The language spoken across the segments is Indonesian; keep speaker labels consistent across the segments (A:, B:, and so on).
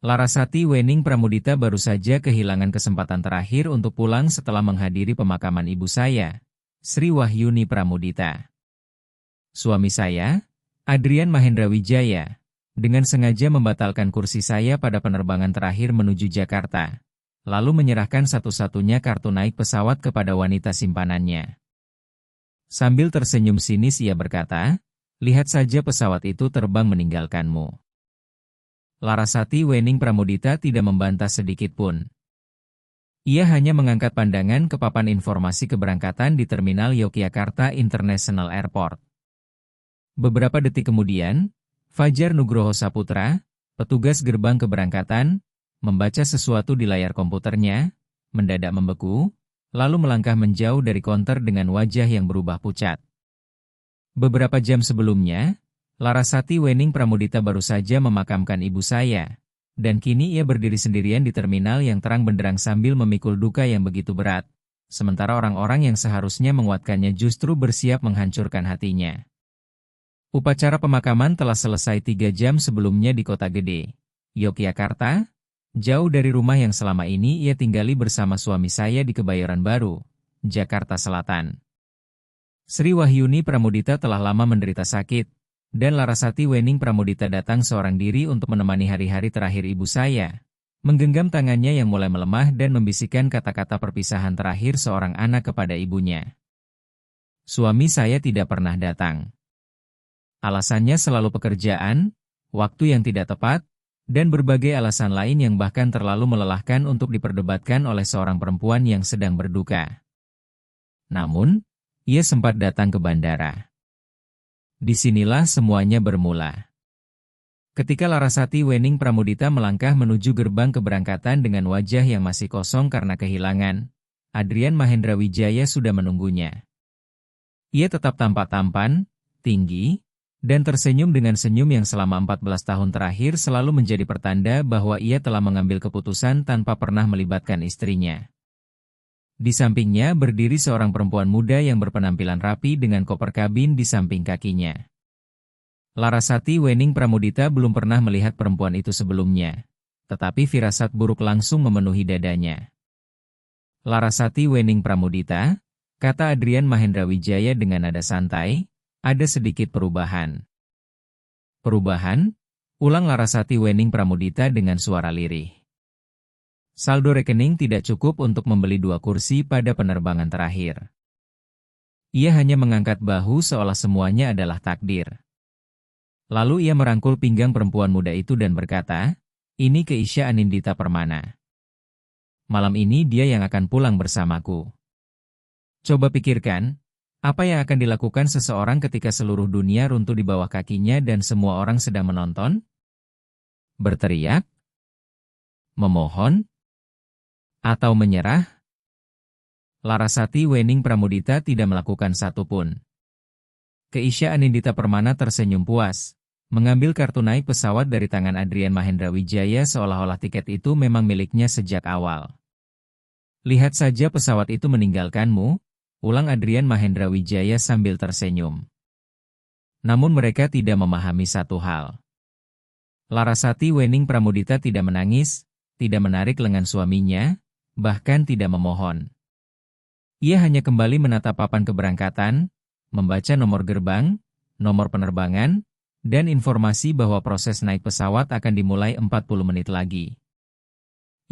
A: Larasati Wening Pramudita baru saja kehilangan kesempatan terakhir untuk pulang setelah menghadiri pemakaman ibu saya, Sri Wahyuni Pramudita. Suami saya, Adrian Mahendra Wijaya, dengan sengaja membatalkan kursi saya pada penerbangan terakhir menuju Jakarta, lalu menyerahkan satu-satunya kartu naik pesawat kepada wanita simpanannya. Sambil tersenyum sinis ia berkata, "Lihat saja pesawat itu terbang meninggalkanmu." Larasati Wening Pramudita tidak membantah sedikit pun. Ia hanya mengangkat pandangan ke papan informasi keberangkatan di Terminal Yogyakarta International Airport. Beberapa detik kemudian, Fajar Nugroho Saputra, petugas gerbang keberangkatan, membaca sesuatu di layar komputernya, mendadak membeku, lalu melangkah menjauh dari konter dengan wajah yang berubah pucat. Beberapa jam sebelumnya, Larasati Wening Pramudita baru saja memakamkan ibu saya, dan kini ia berdiri sendirian di terminal yang terang benderang sambil memikul duka yang begitu berat, sementara orang-orang yang seharusnya menguatkannya justru bersiap menghancurkan hatinya. Upacara pemakaman telah selesai 3 jam sebelumnya di Kota Gede, Yogyakarta, jauh dari rumah yang selama ini ia tinggali bersama suami saya di Kebayoran Baru, Jakarta Selatan. Sri Wahyuni Pramudita telah lama menderita sakit, dan Larasati Wening Pramudita datang seorang diri untuk menemani hari-hari terakhir ibu saya, menggenggam tangannya yang mulai melemah dan membisikkan kata-kata perpisahan terakhir seorang anak kepada ibunya. Suami saya tidak pernah datang. Alasannya selalu pekerjaan, waktu yang tidak tepat, dan berbagai alasan lain yang bahkan terlalu melelahkan untuk diperdebatkan oleh seorang perempuan yang sedang berduka. Namun, ia sempat datang ke bandara. Disinilah semuanya bermula. Ketika Larasati Wening Pramudita melangkah menuju gerbang keberangkatan dengan wajah yang masih kosong karena kehilangan, Adrian Mahendra Wijaya sudah menunggunya. Ia tetap tampak tampan, tinggi, dan tersenyum dengan senyum yang selama 14 tahun terakhir selalu menjadi pertanda bahwa ia telah mengambil keputusan tanpa pernah melibatkan istrinya. Di sampingnya berdiri seorang perempuan muda yang berpenampilan rapi dengan koper kabin di samping kakinya. Larasati Wening Pramudita belum pernah melihat perempuan itu sebelumnya, tetapi firasat buruk langsung memenuhi dadanya. Larasati Wening Pramudita, kata Adrian Mahendra Wijaya dengan nada santai, ada sedikit perubahan. Perubahan? Ulang Larasati Wening Pramudita dengan suara lirih. Saldo rekening tidak cukup untuk membeli 2 kursi pada penerbangan terakhir. Ia hanya mengangkat bahu seolah semuanya adalah takdir. Lalu ia merangkul pinggang perempuan muda itu dan berkata, "Ini Keisha Anindita Permana. Malam ini dia yang akan pulang bersamaku." Coba pikirkan, apa yang akan dilakukan seseorang ketika seluruh dunia runtuh di bawah kakinya dan semua orang sedang menonton? Berteriak? Memohon? Atau menyerah? Larasati Wening Pramudita tidak melakukan satu pun. Keisha Anindita Permana tersenyum puas, mengambil kartu naik pesawat dari tangan Adrian Mahendra Wijaya seolah-olah tiket itu memang miliknya sejak awal. "Lihat saja pesawat itu meninggalkanmu," ulang Adrian Mahendra Wijaya sambil tersenyum. Namun mereka tidak memahami satu hal. Larasati Wening Pramudita tidak menangis, tidak menarik lengan suaminya, bahkan tidak memohon. Ia hanya kembali menatap papan keberangkatan, membaca nomor gerbang, nomor penerbangan, dan informasi bahwa proses naik pesawat akan dimulai 40 menit lagi.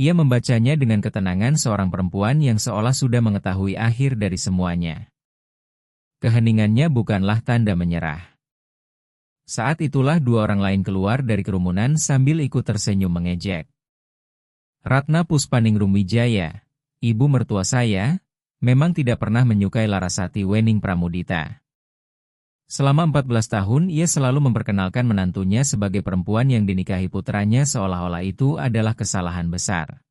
A: Ia membacanya dengan ketenangan seorang perempuan yang seolah sudah mengetahui akhir dari semuanya. Keheningannya bukanlah tanda menyerah. Saat itulah 2 orang lain keluar dari kerumunan sambil ikut tersenyum mengejek. Ratna Puspaningrum Wijaya, ibu mertua saya, memang tidak pernah menyukai Larasati Wening Pramudita. Selama 14 tahun ia selalu memperkenalkan menantunya sebagai perempuan yang dinikahi putranya seolah-olah itu adalah kesalahan besar.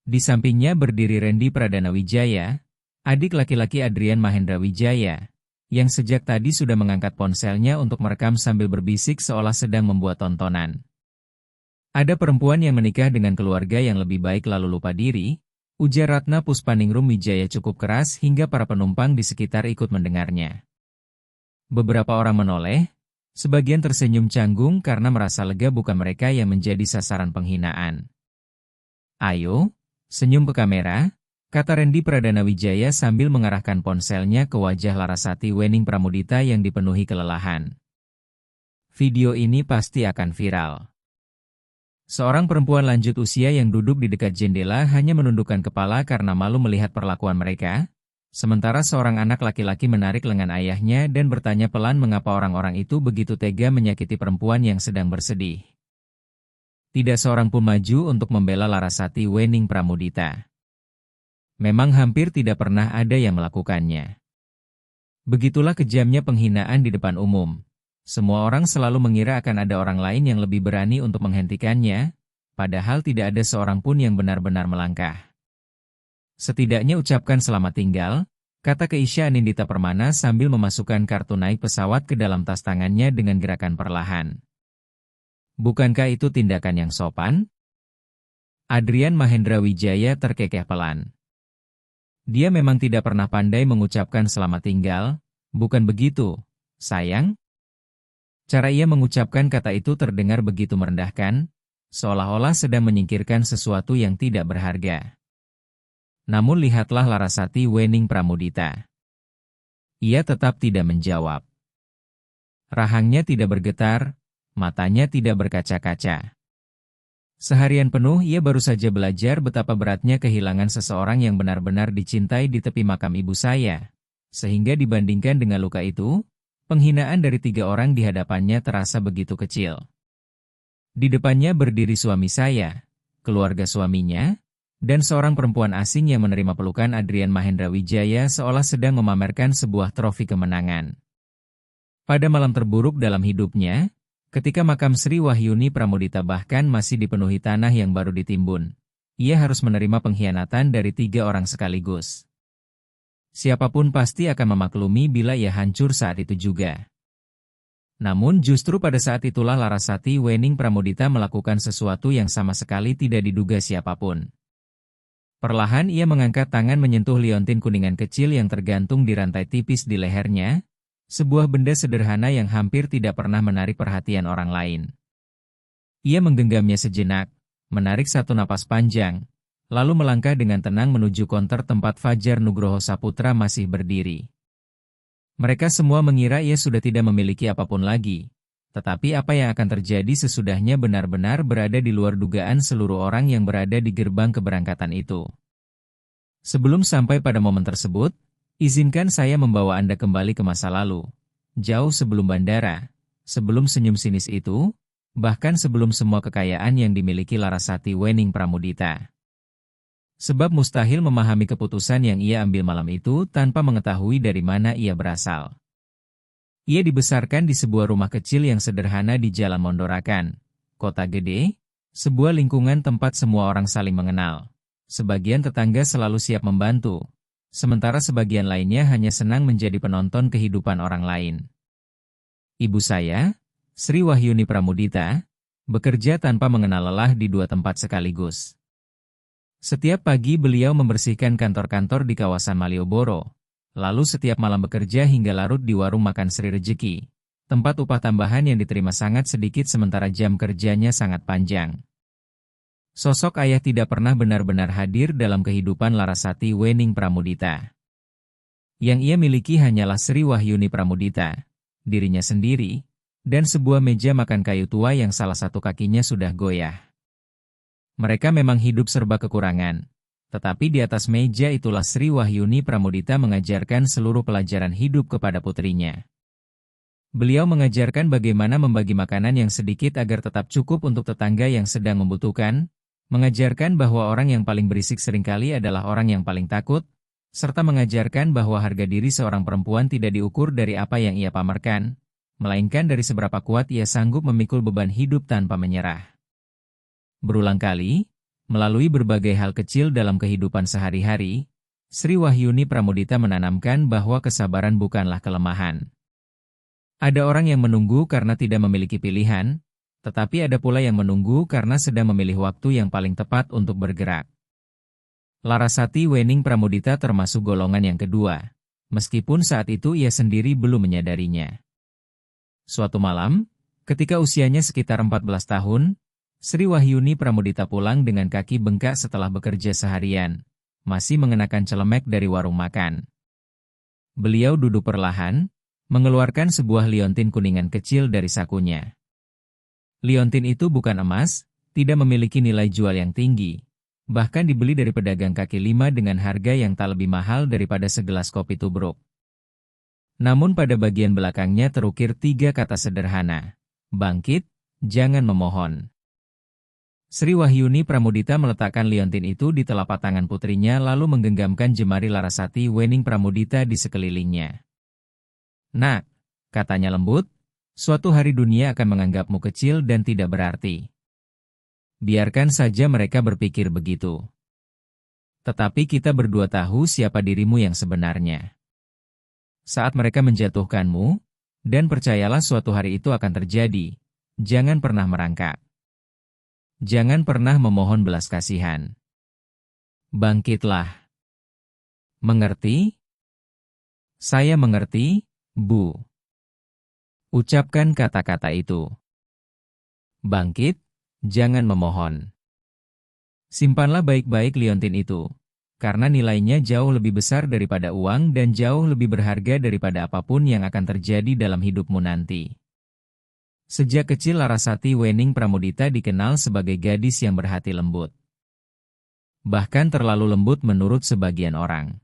A: Di sampingnya berdiri Randy Pradana Wijaya, adik laki-laki Adrian Mahendra Wijaya, yang sejak tadi sudah mengangkat ponselnya untuk merekam sambil berbisik seolah sedang membuat tontonan. "Ada perempuan yang menikah dengan keluarga yang lebih baik lalu lupa diri," ujar Ratna Puspaningrum Wijaya cukup keras hingga para penumpang di sekitar ikut mendengarnya. Beberapa orang menoleh, Sebagian tersenyum canggung karena merasa lega bukan mereka yang menjadi sasaran penghinaan. "Ayo, senyum ke kamera," kata Randy Pradana Wijaya sambil mengarahkan ponselnya ke wajah Larasati Wening Pramudita yang dipenuhi kelelahan. Video ini pasti akan viral. Seorang perempuan lanjut usia yang duduk di dekat jendela hanya menundukkan kepala karena malu melihat perlakuan mereka. Sementara seorang anak laki-laki menarik lengan ayahnya dan bertanya pelan mengapa orang-orang itu begitu tega menyakiti perempuan yang sedang bersedih. Tidak seorang pun maju untuk membela Larasati Wening Pramudita. Memang hampir tidak pernah ada yang melakukannya. Begitulah kejamnya penghinaan di depan umum. Semua orang selalu mengira akan ada orang lain yang lebih berani untuk menghentikannya, padahal tidak ada seorang pun yang benar-benar melangkah. "Setidaknya ucapkan selamat tinggal," kata Keisha Anindita Permana sambil memasukkan kartu naik pesawat ke dalam tas tangannya dengan gerakan perlahan. "Bukankah itu tindakan yang sopan?" Adrian Mahendra Wijaya terkekeh pelan. Dia memang tidak pernah pandai mengucapkan selamat tinggal, bukan begitu, sayang? Cara ia mengucapkan kata itu terdengar begitu merendahkan, seolah-olah sedang menyingkirkan sesuatu yang tidak berharga. Namun lihatlah Larasati Wening Pramudita. Ia tetap tidak menjawab. Rahangnya tidak bergetar, matanya tidak berkaca-kaca. Seharian penuh ia baru saja belajar betapa beratnya kehilangan seseorang yang benar-benar dicintai di tepi makam ibu saya. Sehingga dibandingkan dengan luka itu, penghinaan dari 3 orang di hadapannya terasa begitu kecil. Di depannya berdiri suami saya, keluarga suaminya, dan seorang perempuan asing yang menerima pelukan Adrian Mahendra Wijaya seolah sedang memamerkan sebuah trofi kemenangan. Pada malam terburuk dalam hidupnya, ketika makam Sri Wahyuni Pramudita bahkan masih dipenuhi tanah yang baru ditimbun, ia harus menerima pengkhianatan dari 3 orang sekaligus. Siapapun pasti akan memaklumi bila ia hancur saat itu juga. Namun justru pada saat itulah Larasati Wening Pramudita melakukan sesuatu yang sama sekali tidak diduga siapapun. Perlahan ia mengangkat tangan menyentuh liontin kuningan kecil yang tergantung di rantai tipis di lehernya, sebuah benda sederhana yang hampir tidak pernah menarik perhatian orang lain. Ia menggenggamnya sejenak, menarik satu napas panjang, lalu melangkah dengan tenang menuju konter tempat Fajar Nugroho Saputra masih berdiri. Mereka semua mengira ia sudah tidak memiliki apapun lagi. Tetapi apa yang akan terjadi sesudahnya benar-benar berada di luar dugaan seluruh orang yang berada di gerbang keberangkatan itu. Sebelum sampai pada momen tersebut, izinkan saya membawa Anda kembali ke masa lalu. Jauh sebelum bandara, sebelum senyum sinis itu, bahkan sebelum semua kekayaan yang dimiliki Larasati Wening Pramudita. Sebab mustahil memahami keputusan yang ia ambil malam itu tanpa mengetahui dari mana ia berasal. Ia dibesarkan di sebuah rumah kecil yang sederhana di Jalan Mondorakan, Kota Gede, sebuah lingkungan tempat semua orang saling mengenal. Sebagian tetangga selalu siap membantu, sementara sebagian lainnya hanya senang menjadi penonton kehidupan orang lain. Ibu saya, Sri Wahyuni Pramudita, bekerja tanpa mengenal lelah di 2 tempat sekaligus. Setiap pagi beliau membersihkan kantor-kantor di kawasan Malioboro. Lalu setiap malam bekerja hingga larut di warung makan Sri Rejeki, tempat upah tambahan yang diterima sangat sedikit sementara jam kerjanya sangat panjang. Sosok ayah tidak pernah benar-benar hadir dalam kehidupan Larasati Wening Pramudita. Yang ia miliki hanyalah Sri Wahyuni Pramudita, dirinya sendiri, dan sebuah meja makan kayu tua yang salah satu kakinya sudah goyah. Mereka memang hidup serba kekurangan. Tetapi di atas meja itulah Sri Wahyuni Pramudita mengajarkan seluruh pelajaran hidup kepada putrinya. Beliau mengajarkan bagaimana membagi makanan yang sedikit agar tetap cukup untuk tetangga yang sedang membutuhkan, mengajarkan bahwa orang yang paling berisik seringkali adalah orang yang paling takut, serta mengajarkan bahwa harga diri seorang perempuan tidak diukur dari apa yang ia pamerkan, melainkan dari seberapa kuat ia sanggup memikul beban hidup tanpa menyerah. Berulang kali, melalui berbagai hal kecil dalam kehidupan sehari-hari, Sri Wahyuni Pramudita menanamkan bahwa kesabaran bukanlah kelemahan. Ada orang yang menunggu karena tidak memiliki pilihan, tetapi ada pula yang menunggu karena sedang memilih waktu yang paling tepat untuk bergerak. Larasati Wening Pramudita termasuk golongan yang kedua, meskipun saat itu ia sendiri belum menyadarinya. Suatu malam, ketika usianya sekitar 14 tahun, Sri Wahyuni Pramudita pulang dengan kaki bengkak setelah bekerja seharian, masih mengenakan celemek dari warung makan. Beliau duduk perlahan, mengeluarkan sebuah liontin kuningan kecil dari sakunya. Liontin itu bukan emas, tidak memiliki nilai jual yang tinggi, bahkan dibeli dari pedagang kaki lima dengan harga yang tak lebih mahal daripada segelas kopi tubruk. Namun pada bagian belakangnya terukir 3 kata sederhana, bangkit, jangan memohon. Sri Wahyuni Pramudita meletakkan liontin itu di telapak tangan putrinya lalu menggenggamkan jemari Larasati Wening Pramudita di sekelilingnya. Nak, katanya lembut, suatu hari dunia akan menganggapmu kecil dan tidak berarti. Biarkan saja mereka berpikir begitu. Tetapi kita berdua tahu siapa dirimu yang sebenarnya. Saat mereka menjatuhkanmu, dan percayalah suatu hari itu akan terjadi, jangan pernah merangkak. Jangan pernah memohon belas kasihan. Bangkitlah. Mengerti? Saya mengerti, Bu. Ucapkan kata-kata itu. Bangkit, jangan memohon. Simpanlah baik-baik liontin itu, karena nilainya jauh lebih besar daripada uang dan jauh lebih berharga daripada apapun yang akan terjadi dalam hidupmu nanti. Sejak kecil Larasati Wening Pramudita dikenal sebagai gadis yang berhati lembut. Bahkan terlalu lembut menurut sebagian orang.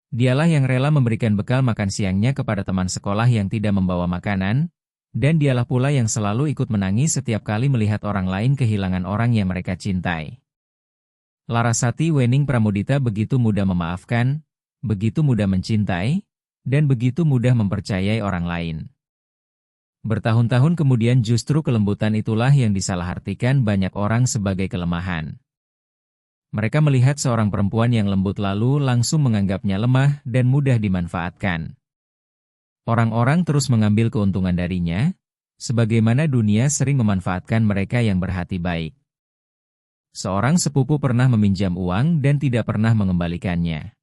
A: Dialah yang rela memberikan bekal makan siangnya kepada teman sekolah yang tidak membawa makanan, dan dialah pula yang selalu ikut menangis setiap kali melihat orang lain kehilangan orang yang mereka cintai. Larasati Wening Pramudita begitu mudah memaafkan, begitu mudah mencintai, dan begitu mudah mempercayai orang lain. Bertahun-tahun kemudian justru kelembutan itulah yang disalahartikan banyak orang sebagai kelemahan. Mereka melihat seorang perempuan yang lembut lalu langsung menganggapnya lemah dan mudah dimanfaatkan. Orang-orang terus mengambil keuntungan darinya, sebagaimana dunia sering memanfaatkan mereka yang berhati baik. Seorang sepupu pernah meminjam uang dan tidak pernah mengembalikannya.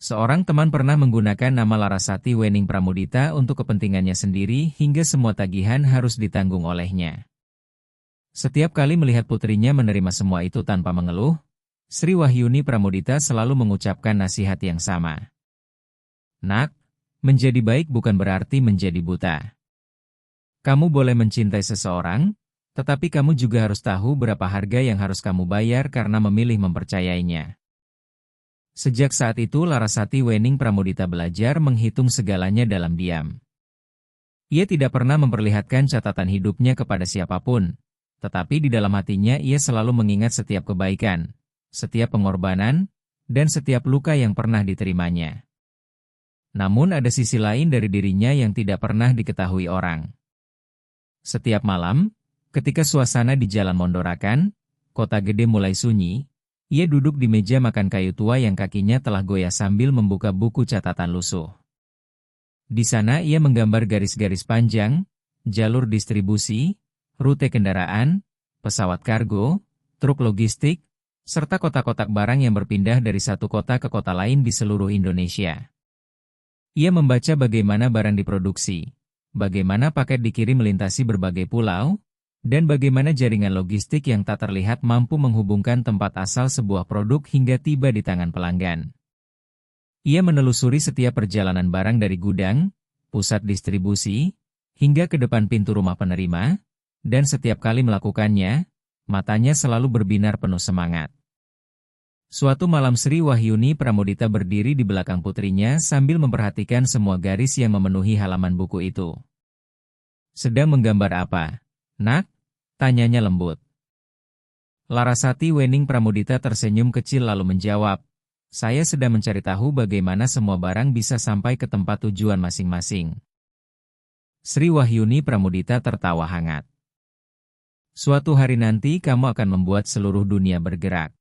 A: Seorang teman pernah menggunakan nama Larasati Wening Pramudita untuk kepentingannya sendiri hingga semua tagihan harus ditanggung olehnya. Setiap kali melihat putrinya menerima semua itu tanpa mengeluh, Sri Wahyuni Pramudita selalu mengucapkan nasihat yang sama. Nak, menjadi baik bukan berarti menjadi buta. Kamu boleh mencintai seseorang, tetapi kamu juga harus tahu berapa harga yang harus kamu bayar karena memilih mempercayainya. Sejak saat itu Larasati Wening Pramudita belajar menghitung segalanya dalam diam. Ia tidak pernah memperlihatkan catatan hidupnya kepada siapapun, tetapi di dalam hatinya ia selalu mengingat setiap kebaikan, setiap pengorbanan, dan setiap luka yang pernah diterimanya. Namun ada sisi lain dari dirinya yang tidak pernah diketahui orang. Setiap malam, ketika suasana di Jalan Mondorakan, kota gede mulai sunyi, ia duduk di meja makan kayu tua yang kakinya telah goyah sambil membuka buku catatan lusuh. Di sana ia menggambar garis-garis panjang, jalur distribusi, rute kendaraan, pesawat kargo, truk logistik, serta kotak-kotak barang yang berpindah dari satu kota ke kota lain di seluruh Indonesia. Ia membaca bagaimana barang diproduksi, bagaimana paket dikirim melintasi berbagai pulau, dan bagaimana jaringan logistik yang tak terlihat mampu menghubungkan tempat asal sebuah produk hingga tiba di tangan pelanggan. Ia menelusuri setiap perjalanan barang dari gudang, pusat distribusi, hingga ke depan pintu rumah penerima, dan setiap kali melakukannya, matanya selalu berbinar penuh semangat. Suatu malam Sri Wahyuni Pramudita berdiri di belakang putrinya sambil memperhatikan semua garis yang memenuhi halaman buku itu. Sedang menggambar apa, Nak? Tanyanya lembut. Larasati Wening Pramudita tersenyum kecil lalu menjawab, saya sedang mencari tahu bagaimana semua barang bisa sampai ke tempat tujuan masing-masing. Sri Wahyuni Pramudita tertawa hangat. Suatu hari nanti kamu akan membuat seluruh dunia bergerak.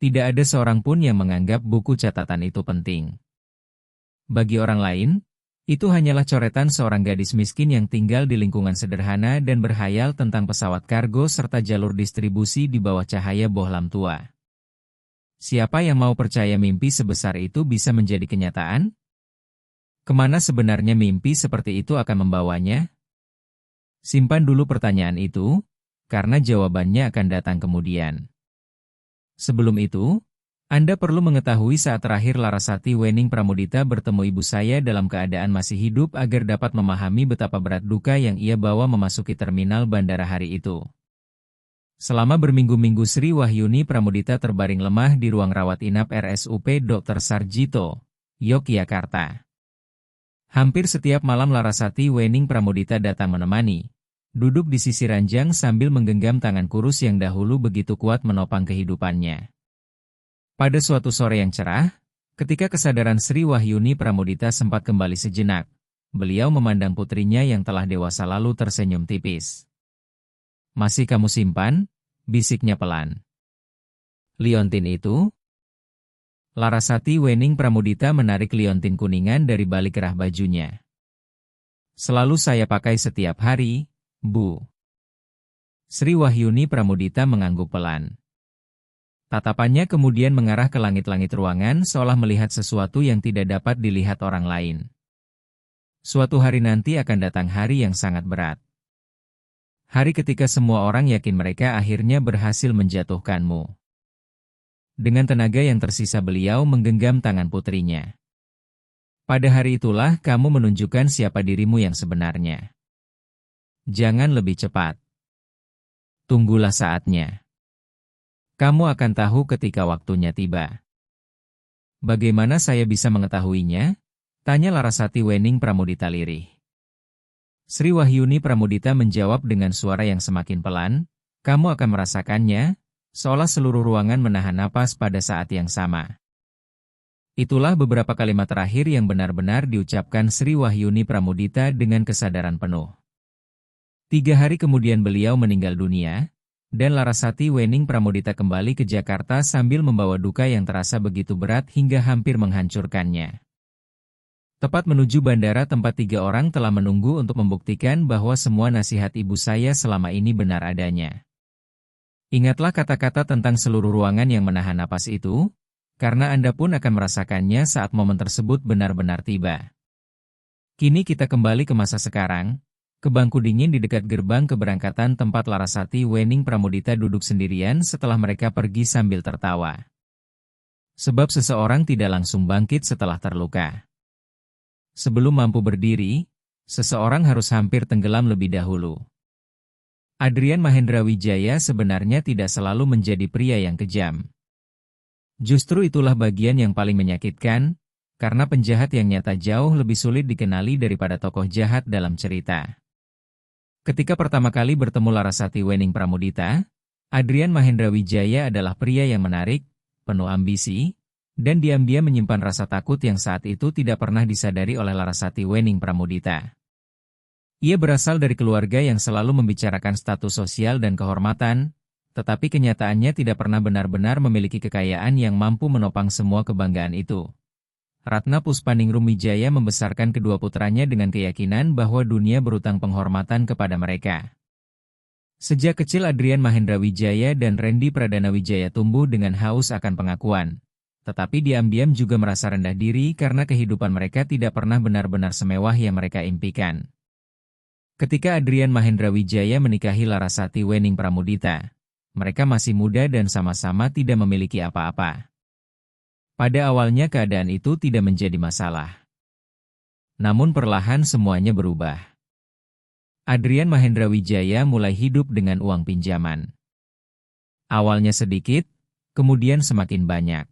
A: Tidak ada seorang pun yang menganggap buku catatan itu penting. Bagi orang lain, itu hanyalah coretan seorang gadis miskin yang tinggal di lingkungan sederhana dan berhayal tentang pesawat kargo serta jalur distribusi di bawah cahaya bohlam tua. Siapa yang mau percaya mimpi sebesar itu bisa menjadi kenyataan? Kemana sebenarnya mimpi seperti itu akan membawanya? Simpan dulu pertanyaan itu, karena jawabannya akan datang kemudian. Sebelum itu, Anda perlu mengetahui saat terakhir Larasati Wening Pramudita bertemu ibu saya dalam keadaan masih hidup agar dapat memahami betapa berat duka yang ia bawa memasuki terminal bandara hari itu. Selama berminggu-minggu Sri Wahyuni Pramudita terbaring lemah di ruang rawat inap RSUP Dr. Sarjito, Yogyakarta. Hampir setiap malam Larasati Wening Pramudita datang menemani, duduk di sisi ranjang sambil menggenggam tangan kurus yang dahulu begitu kuat menopang kehidupannya. Pada suatu sore yang cerah, ketika kesadaran Sri Wahyuni Pramudita sempat kembali sejenak, beliau memandang putrinya yang telah dewasa lalu tersenyum tipis. "Masih kamu simpan?" bisiknya pelan. "Liontin itu?" Larasati Wening Pramudita menarik liontin kuningan dari balik kerah bajunya. "Selalu saya pakai setiap hari, Bu." Sri Wahyuni Pramudita mengangguk pelan. Tatapannya kemudian mengarah ke langit-langit ruangan seolah melihat sesuatu yang tidak dapat dilihat orang lain. Suatu hari nanti akan datang hari yang sangat berat. Hari ketika semua orang yakin mereka akhirnya berhasil menjatuhkanmu. Dengan tenaga yang tersisa beliau menggenggam tangan putrinya. "Pada hari itulah kamu menunjukkan siapa dirimu yang sebenarnya. Jangan lebih cepat. Tunggulah saatnya. Kamu akan tahu ketika waktunya tiba." "Bagaimana saya bisa mengetahuinya?" tanya Larasati Wening Pramudita lirih. Sri Wahyuni Pramudita menjawab dengan suara yang semakin pelan, "Kamu akan merasakannya, seolah seluruh ruangan menahan napas pada saat yang sama." Itulah beberapa kalimat terakhir yang benar-benar diucapkan Sri Wahyuni Pramudita dengan kesadaran penuh. 3 hari kemudian beliau meninggal dunia, dan Larasati Wening Pramudita kembali ke Jakarta sambil membawa duka yang terasa begitu berat hingga hampir menghancurkannya. Tepat menuju bandara tempat 3 orang telah menunggu untuk membuktikan bahwa semua nasihat ibu saya selama ini benar adanya. Ingatlah kata-kata tentang seluruh ruangan yang menahan napas itu, karena Anda pun akan merasakannya saat momen tersebut benar-benar tiba. Kini kita kembali ke masa sekarang, ke bangku dingin di dekat gerbang keberangkatan tempat Larasati Wening Pramudita duduk sendirian setelah mereka pergi sambil tertawa. Sebab seseorang tidak langsung bangkit setelah terluka. Sebelum mampu berdiri, seseorang harus hampir tenggelam lebih dahulu. Adrian Mahendra Wijaya sebenarnya tidak selalu menjadi pria yang kejam. Justru itulah bagian yang paling menyakitkan, karena penjahat yang nyata jauh lebih sulit dikenali daripada tokoh jahat dalam cerita. Ketika pertama kali bertemu Larasati Wening Pramudita, Adrian Mahendra Wijaya adalah pria yang menarik, penuh ambisi, dan diam-diam menyimpan rasa takut yang saat itu tidak pernah disadari oleh Larasati Wening Pramudita. Ia berasal dari keluarga yang selalu membicarakan status sosial dan kehormatan, tetapi kenyataannya tidak pernah benar-benar memiliki kekayaan yang mampu menopang semua kebanggaan itu. Ratna Puspaningrum Wijaya membesarkan kedua putranya dengan keyakinan bahwa dunia berutang penghormatan kepada mereka. Sejak kecil Adrian Mahendra Wijaya dan Randy Pradana Wijaya tumbuh dengan haus akan pengakuan, tetapi diam-diam juga merasa rendah diri karena kehidupan mereka tidak pernah benar-benar semewah yang mereka impikan. Ketika Adrian Mahendra Wijaya menikahi Larasati Wening Pramudita, mereka masih muda dan sama-sama tidak memiliki apa-apa. Pada awalnya keadaan itu tidak menjadi masalah. Namun perlahan semuanya berubah. Adrian Mahendra Wijaya mulai hidup dengan uang pinjaman. Awalnya sedikit, kemudian semakin banyak.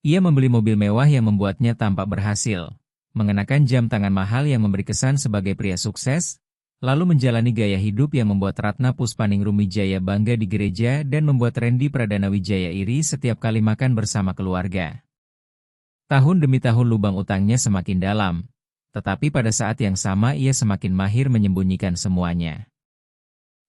A: Ia membeli mobil mewah yang membuatnya tampak berhasil, mengenakan jam tangan mahal yang memberi kesan sebagai pria sukses, lalu menjalani gaya hidup yang membuat Ratna Puspaningrum Wijaya bangga di gereja dan membuat Randy Pradana Wijaya iri setiap kali makan bersama keluarga. Tahun demi tahun lubang utangnya semakin dalam, tetapi pada saat yang sama ia semakin mahir menyembunyikan semuanya.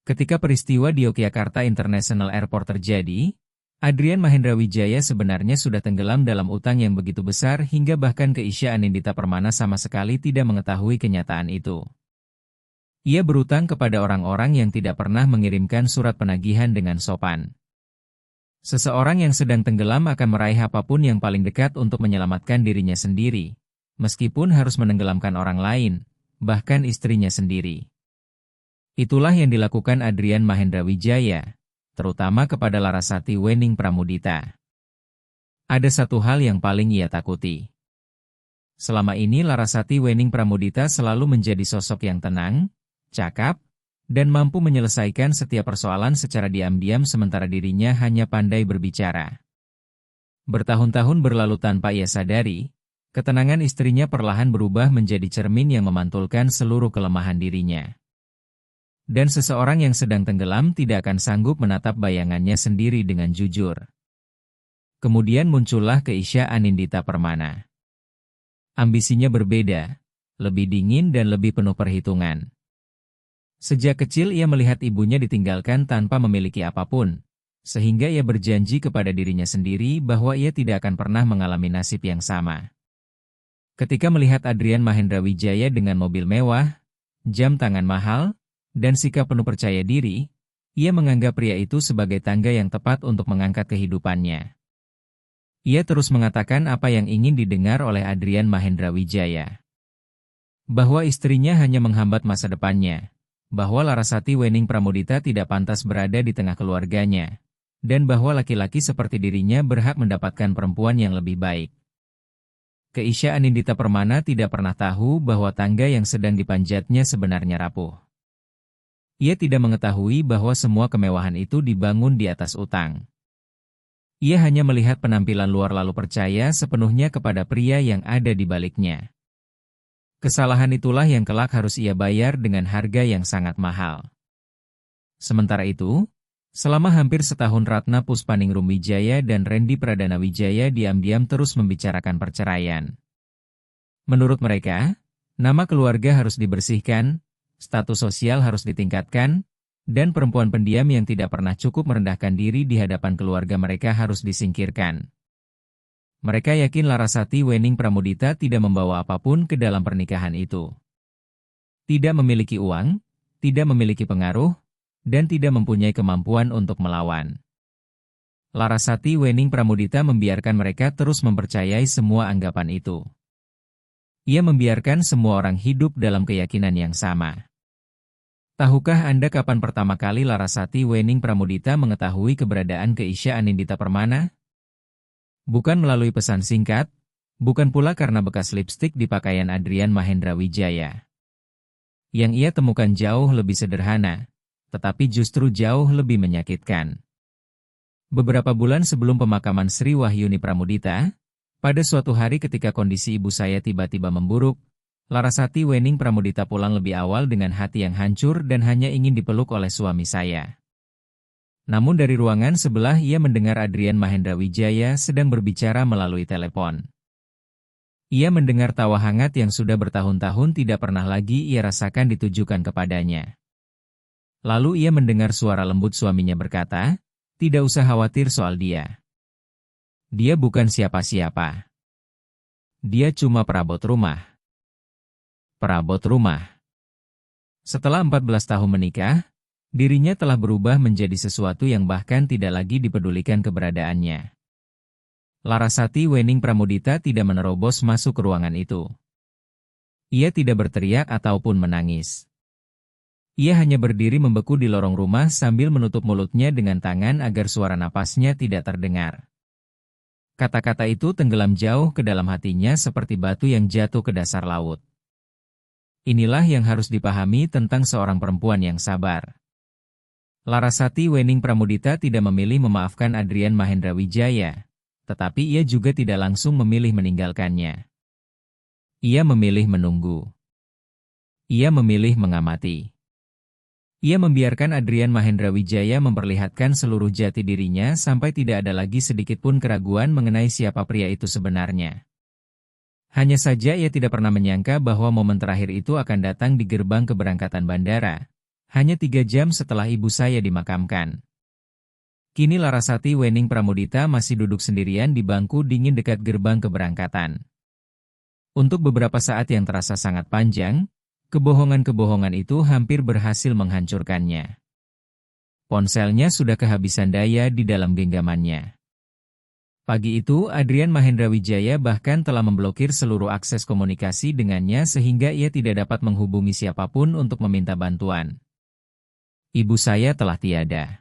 A: Ketika peristiwa di Yogyakarta International Airport terjadi, Adrian Mahendra Wijaya sebenarnya sudah tenggelam dalam utang yang begitu besar hingga bahkan Keisha Anindita Permana sama sekali tidak mengetahui kenyataan itu. Ia berutang kepada orang-orang yang tidak pernah mengirimkan surat penagihan dengan sopan. Seseorang yang sedang tenggelam akan meraih apapun yang paling dekat untuk menyelamatkan dirinya sendiri, meskipun harus menenggelamkan orang lain, bahkan istrinya sendiri. Itulah yang dilakukan Adrian Mahendra Wijaya, terutama kepada Larasati Wening Pramudita. Ada satu hal yang paling ia takuti. Selama ini Larasati Wening Pramudita selalu menjadi sosok yang tenang, cakap, dan mampu menyelesaikan setiap persoalan secara diam-diam sementara dirinya hanya pandai berbicara. Bertahun-tahun berlalu tanpa ia sadari, ketenangan istrinya perlahan berubah menjadi cermin yang memantulkan seluruh kelemahan dirinya. Dan seseorang yang sedang tenggelam tidak akan sanggup menatap bayangannya sendiri dengan jujur. Kemudian muncullah Keisha Anindita Permana. Ambisinya berbeda, lebih dingin dan lebih penuh perhitungan. Sejak kecil ia melihat ibunya ditinggalkan tanpa memiliki apapun, sehingga ia berjanji kepada dirinya sendiri bahwa ia tidak akan pernah mengalami nasib yang sama. Ketika melihat Adrian Mahendra Wijaya dengan mobil mewah, jam tangan mahal, dan sikap penuh percaya diri, ia menganggap pria itu sebagai tangga yang tepat untuk mengangkat kehidupannya. Ia terus mengatakan apa yang ingin didengar oleh Adrian Mahendra Wijaya. Bahwa istrinya hanya menghambat masa depannya, bahwa Larasati Wening Pramudita tidak pantas berada di tengah keluarganya, dan bahwa laki-laki seperti dirinya berhak mendapatkan perempuan yang lebih baik. Keisha Anindita Permana tidak pernah tahu bahwa tangga yang sedang dipanjatnya sebenarnya rapuh. Ia tidak mengetahui bahwa semua kemewahan itu dibangun di atas utang. Ia hanya melihat penampilan luar lalu percaya sepenuhnya kepada pria yang ada di baliknya. Kesalahan itulah yang kelak harus ia bayar dengan harga yang sangat mahal. Sementara itu, selama hampir setahun Ratna Puspaningrum Wijaya dan Randy Pradana Wijaya diam-diam terus membicarakan perceraian. Menurut mereka, nama keluarga harus dibersihkan, status sosial harus ditingkatkan, dan perempuan pendiam yang tidak pernah cukup merendahkan diri di hadapan keluarga mereka harus disingkirkan. Mereka yakin Larasati Wening Pramudita tidak membawa apapun ke dalam pernikahan itu. Tidak memiliki uang, tidak memiliki pengaruh, dan tidak mempunyai kemampuan untuk melawan. Larasati Wening Pramudita membiarkan mereka terus mempercayai semua anggapan itu. Ia membiarkan semua orang hidup dalam keyakinan yang sama. Tahukah Anda kapan pertama kali Larasati Wening Pramudita mengetahui keberadaan Keisha Anindita Permana? Bukan melalui pesan singkat, bukan pula karena bekas lipstik di pakaian Adrian Mahendra Wijaya. Yang ia temukan jauh lebih sederhana, tetapi justru jauh lebih menyakitkan. Beberapa bulan sebelum pemakaman Sri Wahyuni Pramudita, pada suatu hari ketika kondisi ibu saya tiba-tiba memburuk, Larasati Wening Pramudita pulang lebih awal dengan hati yang hancur dan hanya ingin dipeluk oleh suami saya. Namun dari ruangan sebelah ia mendengar Adrian Mahendra Wijaya sedang berbicara melalui telepon. Ia mendengar tawa hangat yang sudah bertahun-tahun tidak pernah lagi ia rasakan ditujukan kepadanya. Lalu ia mendengar suara lembut suaminya berkata, "Tidak usah khawatir soal dia. Dia bukan siapa-siapa. Dia cuma perabot rumah." Perabot rumah. Setelah 14 tahun menikah, dirinya telah berubah menjadi sesuatu yang bahkan tidak lagi dipedulikan keberadaannya. Larasati Wening Pramudita tidak menerobos masuk ke ruangan itu. Ia tidak berteriak ataupun menangis. Ia hanya berdiri membeku di lorong rumah sambil menutup mulutnya dengan tangan agar suara napasnya tidak terdengar. Kata-kata itu tenggelam jauh ke dalam hatinya seperti batu yang jatuh ke dasar laut. Inilah yang harus dipahami tentang seorang perempuan yang sabar. Larasati Wening Pramudita tidak memilih memaafkan Adrian Mahendra Wijaya, tetapi ia juga tidak langsung memilih meninggalkannya. Ia memilih menunggu. Ia memilih mengamati. Ia membiarkan Adrian Mahendra Wijaya memperlihatkan seluruh jati dirinya sampai tidak ada lagi sedikitpun keraguan mengenai siapa pria itu sebenarnya. Hanya saja ia tidak pernah menyangka bahwa momen terakhir itu akan datang di gerbang keberangkatan bandara, hanya 3 jam setelah ibu saya dimakamkan. Kini Larasati Wening Pramudita masih duduk sendirian di bangku dingin dekat gerbang keberangkatan. Untuk beberapa saat yang terasa sangat panjang, kebohongan-kebohongan itu hampir berhasil menghancurkannya. Ponselnya sudah kehabisan daya di dalam genggamannya. Pagi itu, Adrian Mahendra Wijaya bahkan telah memblokir seluruh akses komunikasi dengannya sehingga ia tidak dapat menghubungi siapapun untuk meminta bantuan. Ibu saya telah tiada.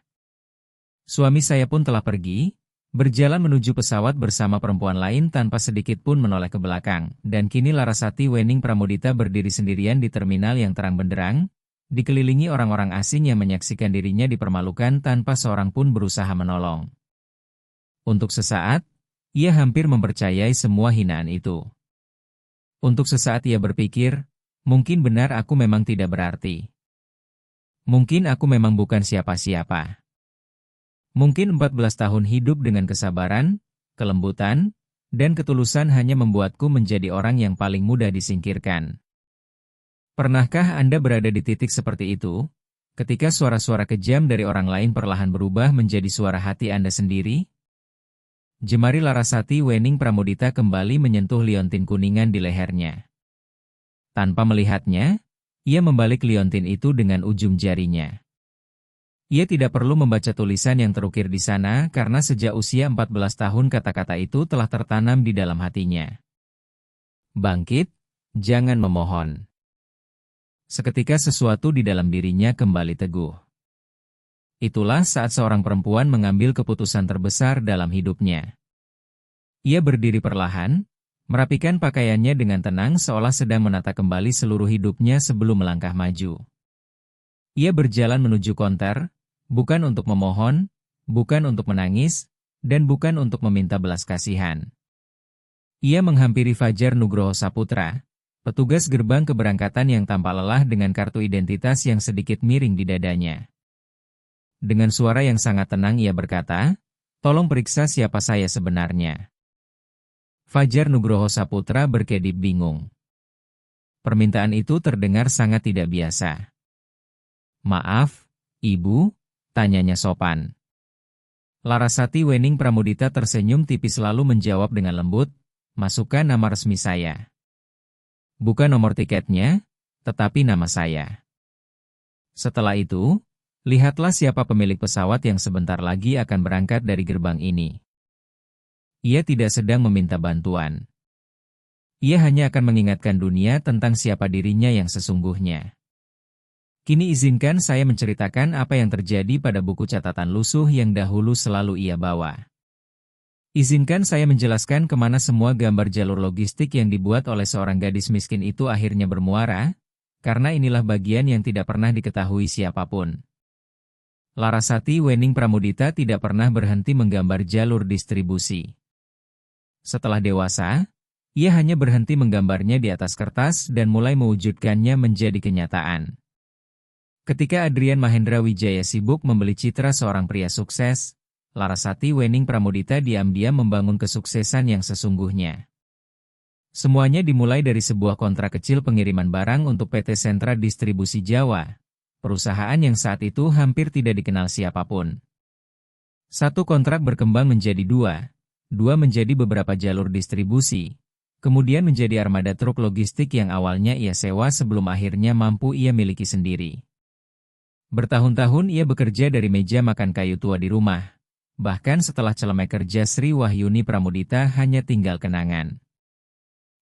A: Suami saya pun telah pergi, berjalan menuju pesawat bersama perempuan lain tanpa sedikit pun menoleh ke belakang, dan kini Larasati Wening Pramudita berdiri sendirian di terminal yang terang benderang, dikelilingi orang-orang asing yang menyaksikan dirinya dipermalukan tanpa seorang pun berusaha menolong. Untuk sesaat, ia hampir mempercayai semua hinaan itu. Untuk sesaat ia berpikir, mungkin benar aku memang tidak berarti. Mungkin aku memang bukan siapa-siapa. Mungkin 14 tahun hidup dengan kesabaran, kelembutan, dan ketulusan hanya membuatku menjadi orang yang paling mudah disingkirkan. Pernahkah Anda berada di titik seperti itu, ketika suara-suara kejam dari orang lain perlahan berubah menjadi suara hati Anda sendiri? Jemari Larasati Wening Pramudita kembali menyentuh liontin kuningan di lehernya. Tanpa melihatnya, ia membalik liontin itu dengan ujung jarinya. Ia tidak perlu membaca tulisan yang terukir di sana karena sejak usia 14 tahun kata-kata itu telah tertanam di dalam hatinya. Bangkit, jangan memohon. Seketika sesuatu di dalam dirinya kembali teguh. Itulah saat seorang perempuan mengambil keputusan terbesar dalam hidupnya. Ia berdiri perlahan, merapikan pakaiannya dengan tenang seolah sedang menata kembali seluruh hidupnya sebelum melangkah maju. Ia berjalan menuju konter, bukan untuk memohon, bukan untuk menangis, dan bukan untuk meminta belas kasihan. Ia menghampiri Fajar Nugroho Saputra, petugas gerbang keberangkatan yang tampak lelah dengan kartu identitas yang sedikit miring di dadanya. Dengan suara yang sangat tenang ia berkata, "Tolong periksa siapa saya sebenarnya." Fajar Nugroho Saputra berkedip bingung. Permintaan itu terdengar sangat tidak biasa. "Maaf, Ibu?" tanyanya sopan. Larasati Wening Pramudita tersenyum tipis lalu menjawab dengan lembut, "Masukkan nama resmi saya. Bukan nomor tiketnya, tetapi nama saya." Setelah itu, lihatlah siapa pemilik pesawat yang sebentar lagi akan berangkat dari gerbang ini. Ia tidak sedang meminta bantuan. Ia hanya akan mengingatkan dunia tentang siapa dirinya yang sesungguhnya. Kini izinkan saya menceritakan apa yang terjadi pada buku catatan lusuh yang dahulu selalu ia bawa. Izinkan saya menjelaskan kemana semua gambar jalur logistik yang dibuat oleh seorang gadis miskin itu akhirnya bermuara, karena inilah bagian yang tidak pernah diketahui siapapun. Larasati Wening Pramudita tidak pernah berhenti menggambar jalur distribusi. Setelah dewasa, ia hanya berhenti menggambarnya di atas kertas dan mulai mewujudkannya menjadi kenyataan. Ketika Adrian Mahendra Wijaya sibuk membeli citra seorang pria sukses, Larasati Wening Pramudita diam-diam membangun kesuksesan yang sesungguhnya. Semuanya dimulai dari sebuah kontrak kecil pengiriman barang untuk PT Sentra Distribusi Jawa, perusahaan yang saat itu hampir tidak dikenal siapapun. Satu kontrak berkembang menjadi dua menjadi beberapa jalur distribusi, kemudian menjadi armada truk logistik yang awalnya ia sewa sebelum akhirnya mampu ia miliki sendiri. Bertahun-tahun ia bekerja dari meja makan kayu tua di rumah, bahkan setelah celemek kerja Sri Wahyuni Pramudita hanya tinggal kenangan.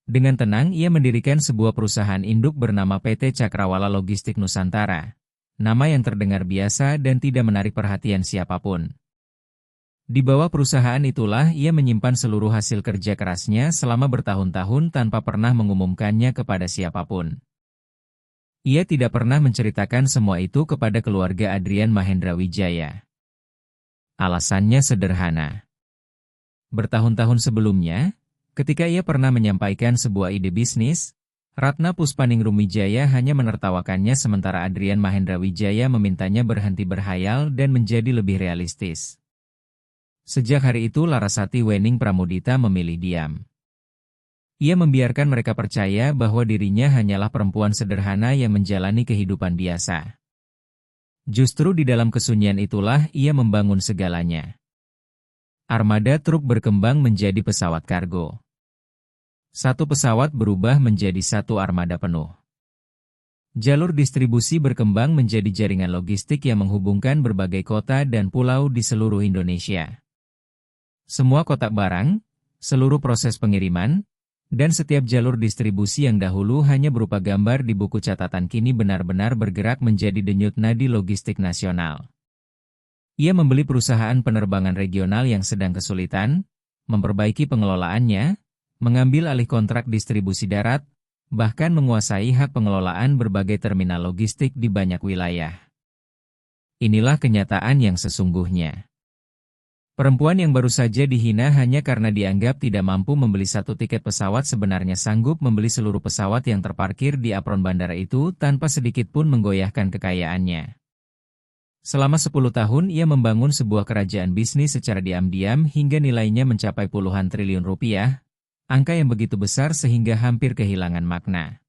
A: Dengan tenang ia mendirikan sebuah perusahaan induk bernama PT Cakrawala Logistik Nusantara. Nama yang terdengar biasa dan tidak menarik perhatian siapapun. Di bawah perusahaan itulah ia menyimpan seluruh hasil kerja kerasnya selama bertahun-tahun tanpa pernah mengumumkannya kepada siapapun. Ia tidak pernah menceritakan semua itu kepada keluarga Adrian Mahendra Wijaya. Alasannya sederhana. Bertahun-tahun sebelumnya, ketika ia pernah menyampaikan sebuah ide bisnis, Ratna Puspaningrum Wijaya hanya menertawakannya sementara Adrian Mahendra Wijaya memintanya berhenti berhayal dan menjadi lebih realistis. Sejak hari itu Larasati Wening Pramudita memilih diam. Ia membiarkan mereka percaya bahwa dirinya hanyalah perempuan sederhana yang menjalani kehidupan biasa. Justru di dalam kesunyian itulah ia membangun segalanya. Armada truk berkembang menjadi pesawat kargo. Satu pesawat berubah menjadi satu armada penuh. Jalur distribusi berkembang menjadi jaringan logistik yang menghubungkan berbagai kota dan pulau di seluruh Indonesia. Semua kotak barang, seluruh proses pengiriman, dan setiap jalur distribusi yang dahulu hanya berupa gambar di buku catatan kini benar-benar bergerak menjadi denyut nadi logistik nasional. Ia membeli perusahaan penerbangan regional yang sedang kesulitan, memperbaiki pengelolaannya, mengambil alih kontrak distribusi darat, bahkan menguasai hak pengelolaan berbagai terminal logistik di banyak wilayah. Inilah kenyataan yang sesungguhnya. Perempuan yang baru saja dihina hanya karena dianggap tidak mampu membeli satu tiket pesawat sebenarnya sanggup membeli seluruh pesawat yang terparkir di apron bandara itu tanpa sedikit pun menggoyahkan kekayaannya. Selama 10 tahun ia membangun sebuah kerajaan bisnis secara diam-diam hingga nilainya mencapai puluhan triliun rupiah, angka yang begitu besar sehingga hampir kehilangan makna.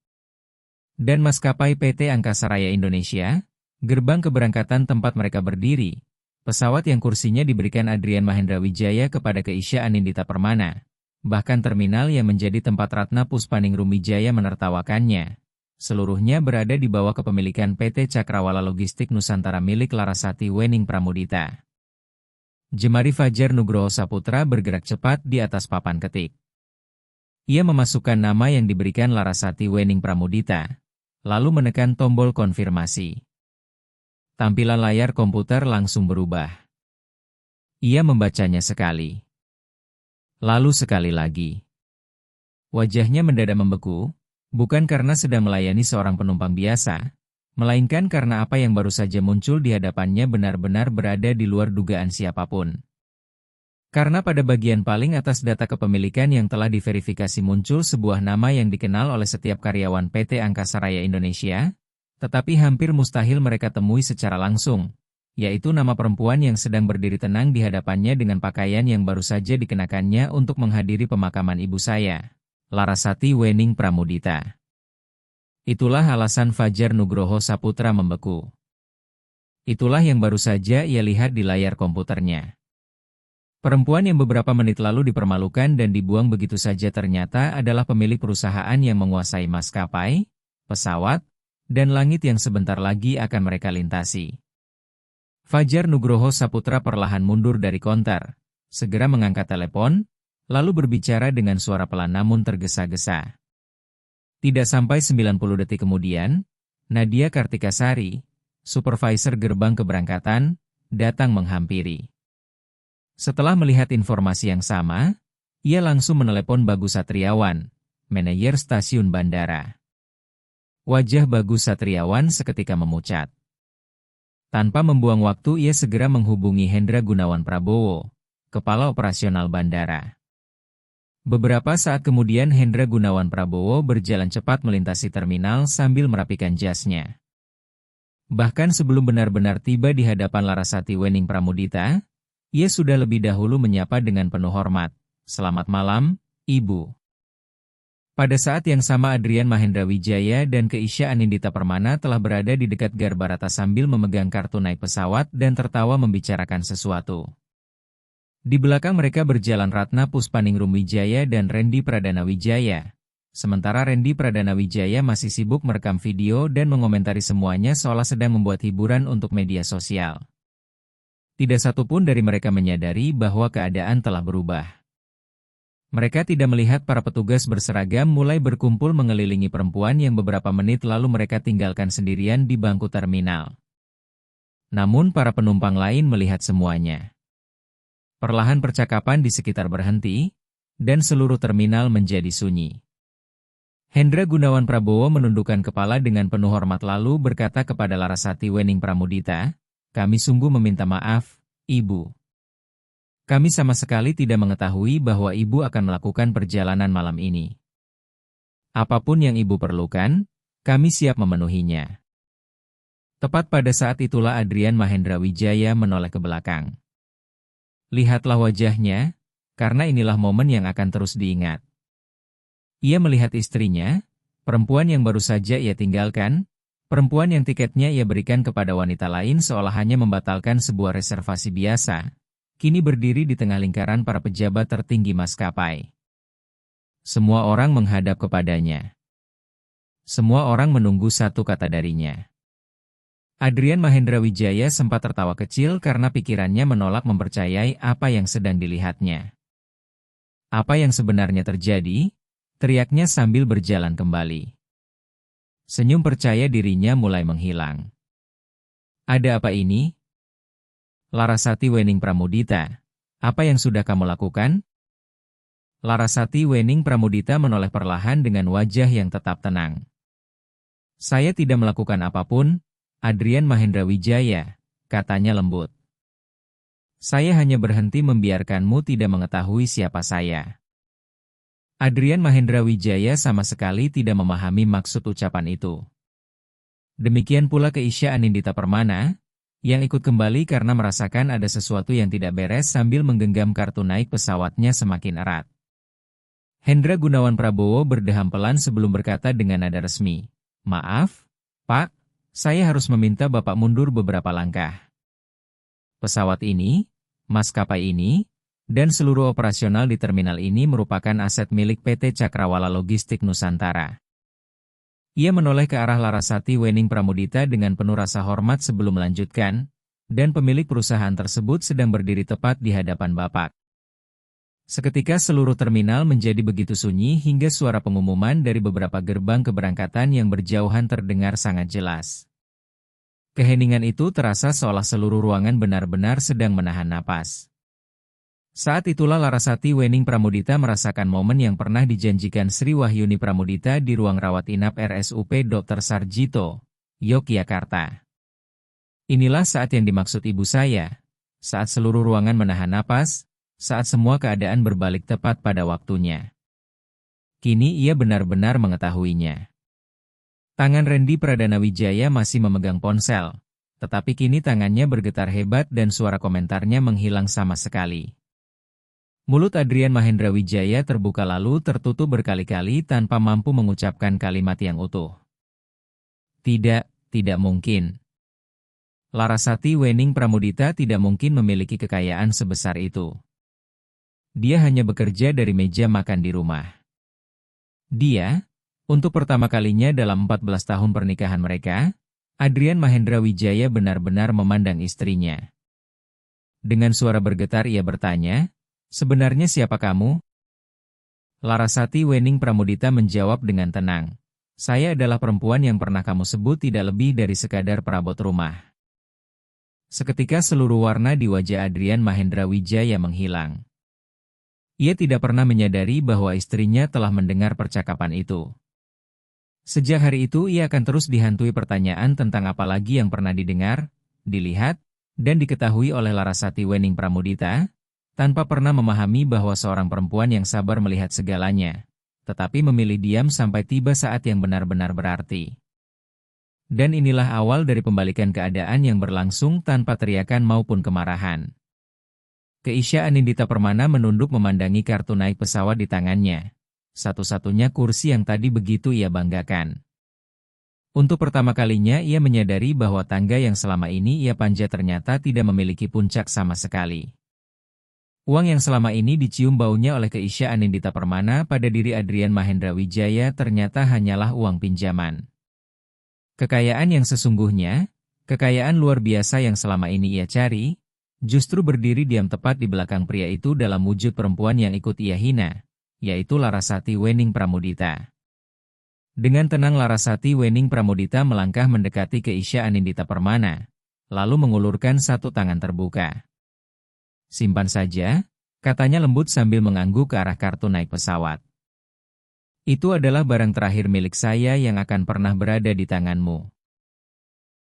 A: Dan maskapai PT Angkasa Raya Indonesia, gerbang keberangkatan tempat mereka berdiri, pesawat yang kursinya diberikan Adrian Mahendra Wijaya kepada Keisha Anindita Permana, bahkan terminal yang menjadi tempat Ratna Puspaningrum Wijaya menertawakannya. Seluruhnya berada di bawah kepemilikan PT Cakrawala Logistik Nusantara milik Larasati Wening Pramudita. Jemari Fajar Nugroho Saputra bergerak cepat di atas papan ketik. Ia memasukkan nama yang diberikan Larasati Wening Pramudita, lalu menekan tombol konfirmasi. Tampilan layar komputer langsung berubah. Ia membacanya sekali. Lalu sekali lagi. Wajahnya mendadak membeku, bukan karena sedang melayani seorang penumpang biasa, melainkan karena apa yang baru saja muncul di hadapannya benar-benar berada di luar dugaan siapapun. Karena pada bagian paling atas data kepemilikan yang telah diverifikasi muncul sebuah nama yang dikenal oleh setiap karyawan PT Angkasa Raya Indonesia, tetapi hampir mustahil mereka temui secara langsung, yaitu nama perempuan yang sedang berdiri tenang di hadapannya dengan pakaian yang baru saja dikenakannya untuk menghadiri pemakaman ibu saya, Larasati Wening Pramudita. Itulah alasan Fajar Nugroho Saputra membeku. Itulah yang baru saja ia lihat di layar komputernya. Perempuan yang beberapa menit lalu dipermalukan dan dibuang begitu saja ternyata adalah pemilik perusahaan yang menguasai maskapai, pesawat, dan langit yang sebentar lagi akan mereka lintasi. Fajar Nugroho Saputra perlahan mundur dari konter, segera mengangkat telepon, lalu berbicara dengan suara pelan namun tergesa-gesa. Tidak sampai 90 detik kemudian, Nadia Kartikasari, supervisor gerbang keberangkatan, datang menghampiri. Setelah melihat informasi yang sama, ia langsung menelepon Bagus Satriawan, manajer stasiun bandara. Wajah Bagus Satriawan seketika memucat. Tanpa membuang waktu ia segera menghubungi Hendra Gunawan Prabowo, Kepala Operasional Bandara. Beberapa saat kemudian Hendra Gunawan Prabowo berjalan cepat melintasi terminal sambil merapikan jasnya. Bahkan sebelum benar-benar tiba di hadapan Larasati Wening Pramudita, ia sudah lebih dahulu menyapa dengan penuh hormat. "Selamat malam, Ibu." Pada saat yang sama Adrian Mahendra Wijaya dan Keisha Anindita Permana telah berada di dekat Garbarata sambil memegang kartu naik pesawat dan tertawa membicarakan sesuatu. Di belakang mereka berjalan Ratna Puspaningrum Wijaya dan Randy Pradana Wijaya. Sementara Randy Pradana Wijaya masih sibuk merekam video dan mengomentari semuanya seolah sedang membuat hiburan untuk media sosial. Tidak satupun dari mereka menyadari bahwa keadaan telah berubah. Mereka tidak melihat para petugas berseragam mulai berkumpul mengelilingi perempuan yang beberapa menit lalu mereka tinggalkan sendirian di bangku terminal. Namun para penumpang lain melihat semuanya. Perlahan percakapan di sekitar berhenti, dan seluruh terminal menjadi sunyi. Hendra Gunawan Prabowo menundukkan kepala dengan penuh hormat lalu berkata kepada Larasati Wening Pramudita, "Kami sungguh meminta maaf, Ibu. Kami sama sekali tidak mengetahui bahwa Ibu akan melakukan perjalanan malam ini. Apapun yang Ibu perlukan, kami siap memenuhinya." Tepat pada saat itulah Adrian Mahendra Wijaya menoleh ke belakang. Lihatlah wajahnya, karena inilah momen yang akan terus diingat. Ia melihat istrinya, perempuan yang baru saja ia tinggalkan, perempuan yang tiketnya ia berikan kepada wanita lain seolah hanya membatalkan sebuah reservasi biasa, kini berdiri di tengah lingkaran para pejabat tertinggi maskapai. Semua orang menghadap kepadanya. Semua orang menunggu satu kata darinya. Adrian Mahendra Wijaya sempat tertawa kecil karena pikirannya menolak mempercayai apa yang sedang dilihatnya. "Apa yang sebenarnya terjadi?" teriaknya sambil berjalan kembali. Senyum percaya dirinya mulai menghilang. "Ada apa ini?" "Larasati Wening Pramudita, apa yang sudah kamu lakukan?" Larasati Wening Pramudita menoleh perlahan dengan wajah yang tetap tenang. "Saya tidak melakukan apapun, Adrian Mahendra Wijaya," katanya lembut. "Saya hanya berhenti membiarkanmu tidak mengetahui siapa saya." Adrian Mahendra Wijaya sama sekali tidak memahami maksud ucapan itu. Demikian pula Keisha Anindita Permana, yang ikut kembali karena merasakan ada sesuatu yang tidak beres sambil menggenggam kartu naik pesawatnya semakin erat. Hendra Gunawan Prabowo berdeham pelan sebelum berkata dengan nada resmi, "Maaf, Pak, saya harus meminta Bapak mundur beberapa langkah. Pesawat ini, maskapai ini, dan seluruh operasional di terminal ini merupakan aset milik PT Cakrawala Logistik Nusantara." Ia menoleh ke arah Larasati Wening Pramudita dengan penuh rasa hormat sebelum melanjutkan, "Dan pemilik perusahaan tersebut sedang berdiri tepat di hadapan Bapak." Seketika seluruh terminal menjadi begitu sunyi hingga suara pengumuman dari beberapa gerbang keberangkatan yang berjauhan terdengar sangat jelas. Keheningan itu terasa seolah seluruh ruangan benar-benar sedang menahan napas. Saat itulah Larasati Wening Pramudita merasakan momen yang pernah dijanjikan Sri Wahyuni Pramudita di ruang rawat inap RSUP Dr. Sarjito, Yogyakarta. "Inilah saat yang dimaksud ibu saya, saat seluruh ruangan menahan napas, saat semua keadaan berbalik tepat pada waktunya." Kini ia benar-benar mengetahuinya. Tangan Randy Pradana Wijaya masih memegang ponsel, tetapi kini tangannya bergetar hebat dan suara komentarnya menghilang sama sekali. Mulut Adrian Mahendra Wijaya terbuka lalu tertutup berkali-kali tanpa mampu mengucapkan kalimat yang utuh. Tidak mungkin. Larasati Wening Pramudita tidak mungkin memiliki kekayaan sebesar itu. Dia hanya bekerja dari meja makan di rumah. Dia, untuk pertama kalinya dalam 14 tahun pernikahan mereka, Adrian Mahendra Wijaya benar-benar memandang istrinya. Dengan suara bergetar ia bertanya, "Sebenarnya siapa kamu?" Larasati Wening Pramudita menjawab dengan tenang, "Saya adalah perempuan yang pernah kamu sebut tidak lebih dari sekadar perabot rumah." Seketika seluruh warna di wajah Adrian Mahendra Wijaya menghilang. Ia tidak pernah menyadari bahwa istrinya telah mendengar percakapan itu. Sejak hari itu ia akan terus dihantui pertanyaan tentang apa lagi yang pernah didengar, dilihat, dan diketahui oleh Larasati Wening Pramudita, tanpa pernah memahami bahwa seorang perempuan yang sabar melihat segalanya, tetapi memilih diam sampai tiba saat yang benar-benar berarti. Dan inilah awal dari pembalikan keadaan yang berlangsung tanpa teriakan maupun kemarahan. Keisha Anindita Permana menunduk memandangi kartu naik pesawat di tangannya, satu-satunya kursi yang tadi begitu ia banggakan. Untuk pertama kalinya ia menyadari bahwa tangga yang selama ini ia panjat ternyata tidak memiliki puncak sama sekali. Uang yang selama ini dicium baunya oleh Keisha Anindita Permana pada diri Adrian Mahendra Wijaya ternyata hanyalah uang pinjaman. Kekayaan yang sesungguhnya, kekayaan luar biasa yang selama ini ia cari, justru berdiri diam tepat di belakang pria itu dalam wujud perempuan yang ikut ia hina, yaitu Larasati Wening Pramudita. Dengan tenang Larasati Wening Pramudita melangkah mendekati Keisha Anindita Permana, lalu mengulurkan satu tangan terbuka. "Simpan saja," katanya lembut sambil mengangguk ke arah kartu naik pesawat. "Itu adalah barang terakhir milik saya yang akan pernah berada di tanganmu."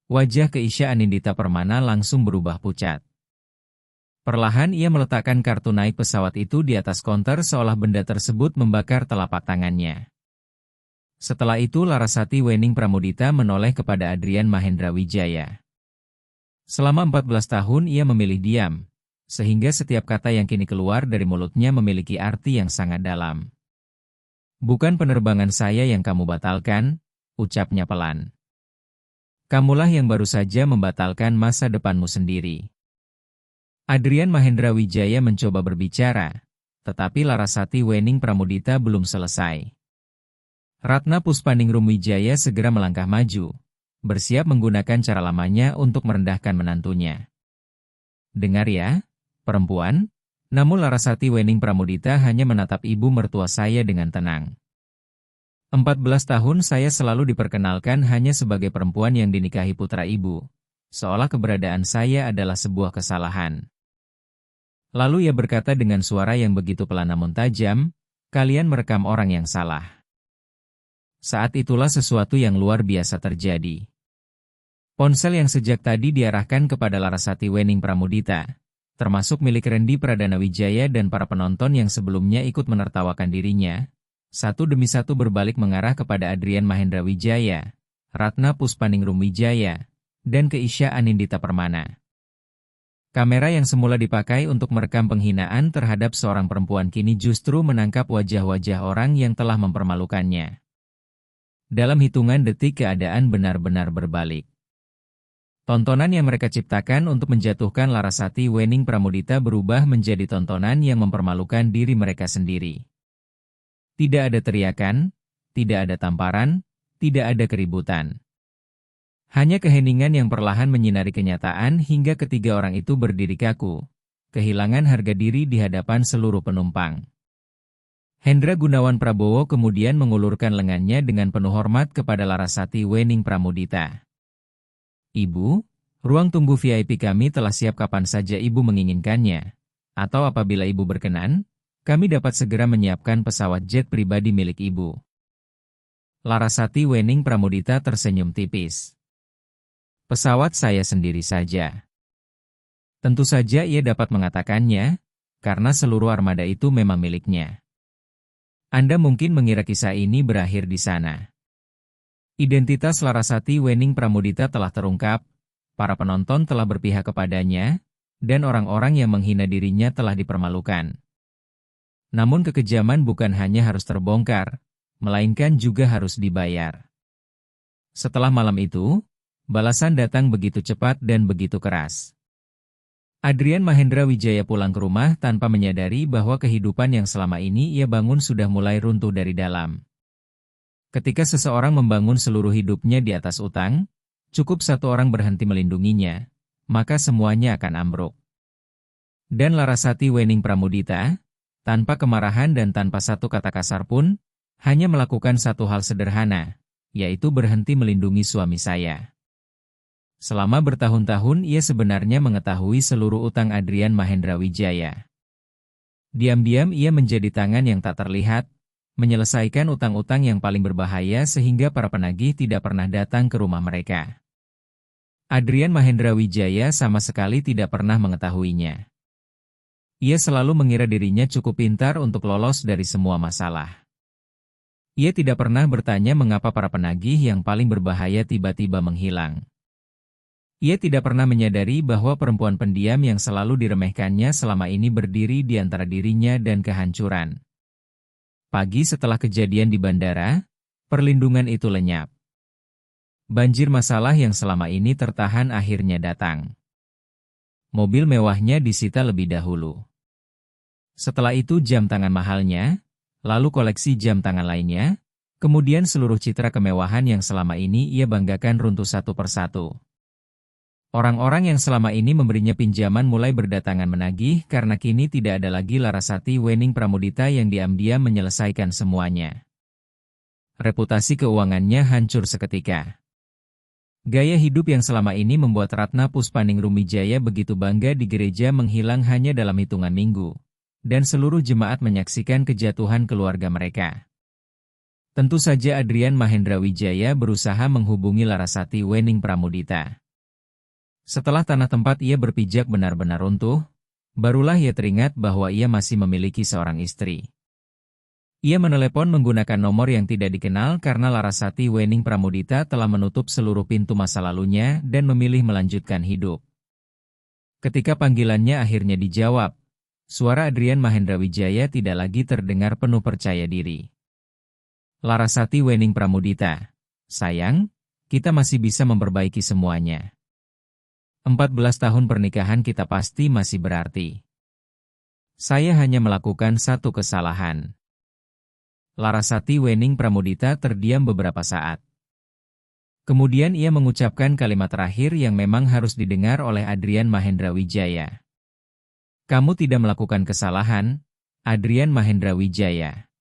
A: Wajah Keisha Anindita Permana langsung berubah pucat. Perlahan ia meletakkan kartu naik pesawat itu di atas konter seolah benda tersebut membakar telapak tangannya. Setelah itu Larasati Wening Pramudita menoleh kepada Adrian Mahendra Wijaya. Selama 14 tahun ia memilih diam, sehingga setiap kata yang kini keluar dari mulutnya memiliki arti yang sangat dalam. "Bukan penerbangan saya yang kamu batalkan," ucapnya pelan. "Kamulah yang baru saja membatalkan masa depanmu sendiri." Adrian Mahendra Wijaya mencoba berbicara, tetapi Larasati Wening Pramudita belum selesai. Ratna Puspaningrum Wijaya segera melangkah maju, bersiap menggunakan cara lamanya untuk merendahkan menantunya. Dengar ya, perempuan. Namun Larasati Wening Pramudita hanya menatap ibu mertua saya dengan tenang. 14 tahun saya selalu diperkenalkan hanya sebagai perempuan yang dinikahi putra ibu. Seolah keberadaan saya adalah sebuah kesalahan. Lalu ia berkata dengan suara yang begitu pelan namun tajam, kalian merekam orang yang salah. Saat itulah sesuatu yang luar biasa terjadi. Ponsel yang sejak tadi diarahkan kepada Larasati Wening Pramudita, termasuk milik Rendy Pradana Wijaya dan para penonton yang sebelumnya ikut menertawakan dirinya, satu demi satu berbalik mengarah kepada Adrian Mahendra Wijaya, Ratna Puspaningrum Wijaya, dan Keisha Anindita Permana. Kamera yang semula dipakai untuk merekam penghinaan terhadap seorang perempuan kini justru menangkap wajah-wajah orang yang telah mempermalukannya. Dalam hitungan detik keadaan benar-benar berbalik. Tontonan yang mereka ciptakan untuk menjatuhkan Larasati Wening Pramudita berubah menjadi tontonan yang mempermalukan diri mereka sendiri. Tidak ada teriakan, tidak ada tamparan, tidak ada keributan. Hanya keheningan yang perlahan menyinari kenyataan hingga ketiga orang itu berdiri kaku, kehilangan harga diri di hadapan seluruh penumpang. Hendra Gunawan Prabowo kemudian mengulurkan lengannya dengan penuh hormat kepada Larasati Wening Pramudita. Ibu, ruang tunggu VIP kami telah siap kapan saja Ibu menginginkannya. Atau apabila Ibu berkenan, kami dapat segera menyiapkan pesawat jet pribadi milik Ibu. Larasati Wening Pramudita tersenyum tipis. Pesawat saya sendiri saja. Tentu saja ia dapat mengatakannya, karena seluruh armada itu memang miliknya. Anda mungkin mengira kisah ini berakhir di sana. Identitas Larasati Wening Pramudita telah terungkap, para penonton telah berpihak kepadanya, dan orang-orang yang menghina dirinya telah dipermalukan. Namun kekejaman bukan hanya harus terbongkar, melainkan juga harus dibayar. Setelah malam itu, balasan datang begitu cepat dan begitu keras. Adrian Mahendra Wijaya pulang ke rumah tanpa menyadari bahwa kehidupan yang selama ini ia bangun sudah mulai runtuh dari dalam. Ketika seseorang membangun seluruh hidupnya di atas utang, cukup satu orang berhenti melindunginya, maka semuanya akan ambruk. Dan Larasati Wening Pramudita, tanpa kemarahan dan tanpa satu kata kasar pun, hanya melakukan satu hal sederhana, yaitu berhenti melindungi suami saya. Selama bertahun-tahun ia sebenarnya mengetahui seluruh utang Adrian Mahendra Wijaya. Diam-diam ia menjadi tangan yang tak terlihat, menyelesaikan utang-utang yang paling berbahaya sehingga para penagih tidak pernah datang ke rumah mereka. Adrian Mahendra Wijaya sama sekali tidak pernah mengetahuinya. Ia selalu mengira dirinya cukup pintar untuk lolos dari semua masalah. Ia tidak pernah bertanya mengapa para penagih yang paling berbahaya tiba-tiba menghilang. Ia tidak pernah menyadari bahwa perempuan pendiam yang selalu diremehkannya selama ini berdiri di antara dirinya dan kehancuran. Pagi setelah kejadian di bandara, perlindungan itu lenyap. Banjir masalah yang selama ini tertahan akhirnya datang. Mobil mewahnya disita lebih dahulu. Setelah itu jam tangan mahalnya, lalu koleksi jam tangan lainnya, kemudian seluruh citra kemewahan yang selama ini ia banggakan runtuh satu persatu. Orang-orang yang selama ini memberinya pinjaman mulai berdatangan menagih karena kini tidak ada lagi Larasati Wening Pramudita yang diam-diam menyelesaikan semuanya. Reputasi keuangannya hancur seketika. Gaya hidup yang selama ini membuat Ratna Puspaningrum Wijaya begitu bangga di gereja menghilang hanya dalam hitungan minggu, dan seluruh jemaat menyaksikan kejatuhan keluarga mereka. Tentu saja Adrian Mahendra Wijaya berusaha menghubungi Larasati Wening Pramudita. Setelah tanah tempat ia berpijak benar-benar runtuh, barulah ia teringat bahwa ia masih memiliki seorang istri. Ia menelepon menggunakan nomor yang tidak dikenal karena Larasati Wening Pramudita telah menutup seluruh pintu masa lalunya dan memilih melanjutkan hidup. Ketika panggilannya akhirnya dijawab, suara Adrian Mahendra Wijaya tidak lagi terdengar penuh percaya diri. Larasati Wening Pramudita, sayang, kita masih bisa memperbaiki semuanya. 14 tahun pernikahan kita pasti masih berarti. Saya hanya melakukan satu kesalahan. Larasati Wening Pramudita terdiam beberapa saat. Kemudian ia mengucapkan kalimat terakhir yang memang harus didengar oleh Adrian Mahendra Wijaya. Kamu tidak melakukan kesalahan, Adrian Mahendra Wijaya.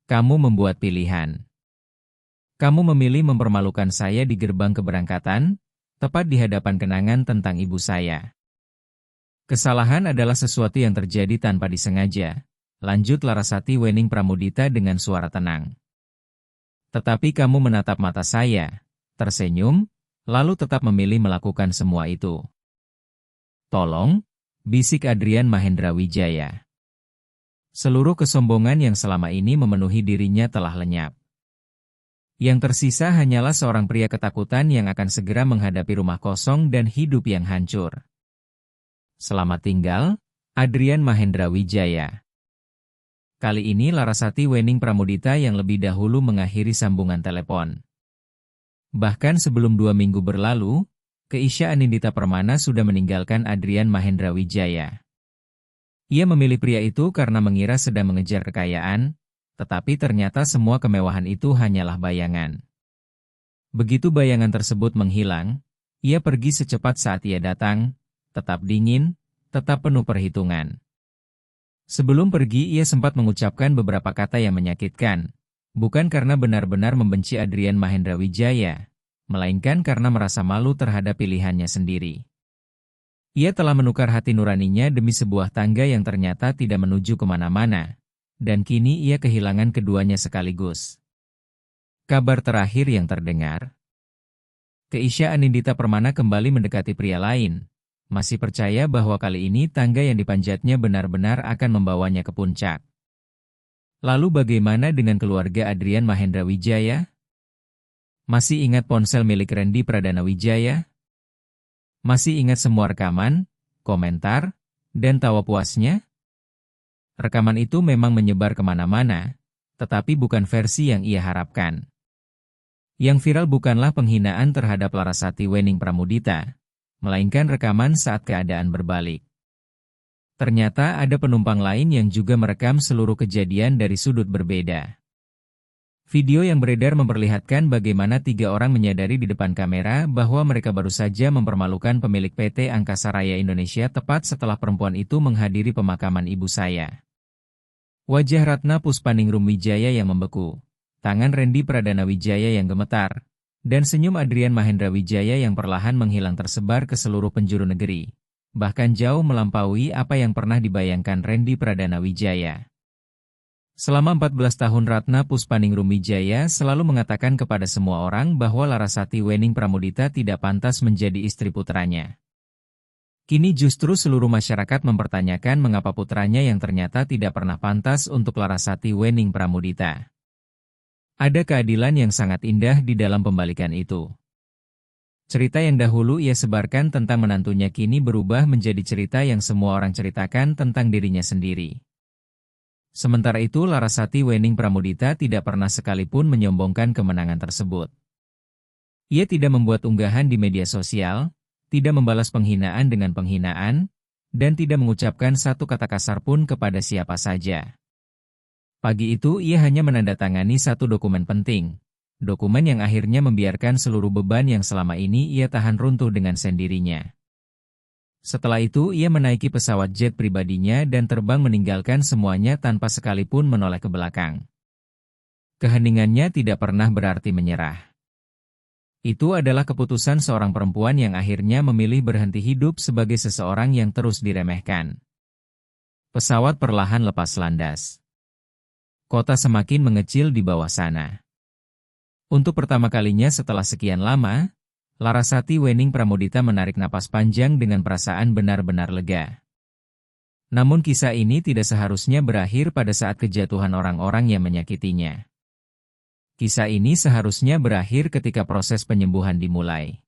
A: Kamu membuat pilihan. Kamu memilih mempermalukan saya di gerbang keberangkatan, tepat di hadapan kenangan tentang ibu saya. Kesalahan adalah sesuatu yang terjadi tanpa disengaja, lanjut Larasati Wening Pramudita dengan suara tenang. Tetapi kamu menatap mata saya, tersenyum, lalu tetap memilih melakukan semua itu. Tolong, bisik Adrian Mahendra Wijaya. Seluruh kesombongan yang selama ini memenuhi dirinya telah lenyap. Yang tersisa hanyalah seorang pria ketakutan yang akan segera menghadapi rumah kosong dan hidup yang hancur. Selamat tinggal, Adrian Mahendra Wijaya. Kali ini Larasati Wening Pramudita yang lebih dahulu mengakhiri sambungan telepon. Bahkan sebelum 2 minggu berlalu, Keisha Anindita Permana sudah meninggalkan Adrian Mahendra Wijaya. Ia memilih pria itu karena mengira sedang mengejar kekayaan, tetapi ternyata semua kemewahan itu hanyalah bayangan. Begitu bayangan tersebut menghilang, ia pergi secepat saat ia datang, tetap dingin, tetap penuh perhitungan. Sebelum pergi ia sempat mengucapkan beberapa kata yang menyakitkan, bukan karena benar-benar membenci Adrian Mahendra Wijaya, melainkan karena merasa malu terhadap pilihannya sendiri. Ia telah menukar hati nuraninya demi sebuah tangga yang ternyata tidak menuju kemana-mana, dan kini ia kehilangan keduanya sekaligus. Kabar terakhir yang terdengar, Keisha Anindita Permana kembali mendekati pria lain, masih percaya bahwa kali ini tangga yang dipanjatnya benar-benar akan membawanya ke puncak. Lalu bagaimana dengan keluarga Adrian Mahendra Wijaya? Masih ingat ponsel milik Randy Pradana Wijaya? Masih ingat semua rekaman, komentar, dan tawa puasnya? Rekaman itu memang menyebar kemana-mana, tetapi bukan versi yang ia harapkan. Yang viral bukanlah penghinaan terhadap Larasati Wening Pramudita, melainkan rekaman saat keadaan berbalik. Ternyata ada penumpang lain yang juga merekam seluruh kejadian dari sudut berbeda. Video yang beredar memperlihatkan bagaimana 3 orang menyadari di depan kamera bahwa mereka baru saja mempermalukan pemilik PT Angkasa Raya Indonesia tepat setelah perempuan itu menghadiri pemakaman ibu saya. Wajah Ratna Puspaningrum Wijaya yang membeku, tangan Randy Pradana Wijaya yang gemetar, dan senyum Adrian Mahendra Wijaya yang perlahan menghilang tersebar ke seluruh penjuru negeri, bahkan jauh melampaui apa yang pernah dibayangkan Randy Pradana Wijaya. Selama 14 tahun Ratna Puspaningrum Wijaya selalu mengatakan kepada semua orang bahwa Larasati Wening Pramudita tidak pantas menjadi istri putranya. Kini justru seluruh masyarakat mempertanyakan mengapa putranya yang ternyata tidak pernah pantas untuk Larasati Wening Pramudita. Ada keadilan yang sangat indah di dalam pembalikan itu. Cerita yang dahulu ia sebarkan tentang menantunya kini berubah menjadi cerita yang semua orang ceritakan tentang dirinya sendiri. Sementara itu Larasati Wening Pramudita tidak pernah sekalipun menyombongkan kemenangan tersebut. Ia tidak membuat unggahan di media sosial, tidak membalas penghinaan dengan penghinaan, dan tidak mengucapkan satu kata kasar pun kepada siapa saja. Pagi itu ia hanya menandatangani satu dokumen penting, dokumen yang akhirnya membiarkan seluruh beban yang selama ini ia tahan runtuh dengan sendirinya. Setelah itu ia menaiki pesawat jet pribadinya dan terbang meninggalkan semuanya tanpa sekalipun menoleh ke belakang. Keheningannya tidak pernah berarti menyerah. Itu adalah keputusan seorang perempuan yang akhirnya memilih berhenti hidup sebagai seseorang yang terus diremehkan. Pesawat perlahan lepas landas. Kota semakin mengecil di bawah sana. Untuk pertama kalinya setelah sekian lama, Larasati Wening Pramudita menarik napas panjang dengan perasaan benar-benar lega. Namun kisah ini tidak seharusnya berakhir pada saat kejatuhan orang-orang yang menyakitinya. Kisah ini seharusnya berakhir ketika proses penyembuhan dimulai.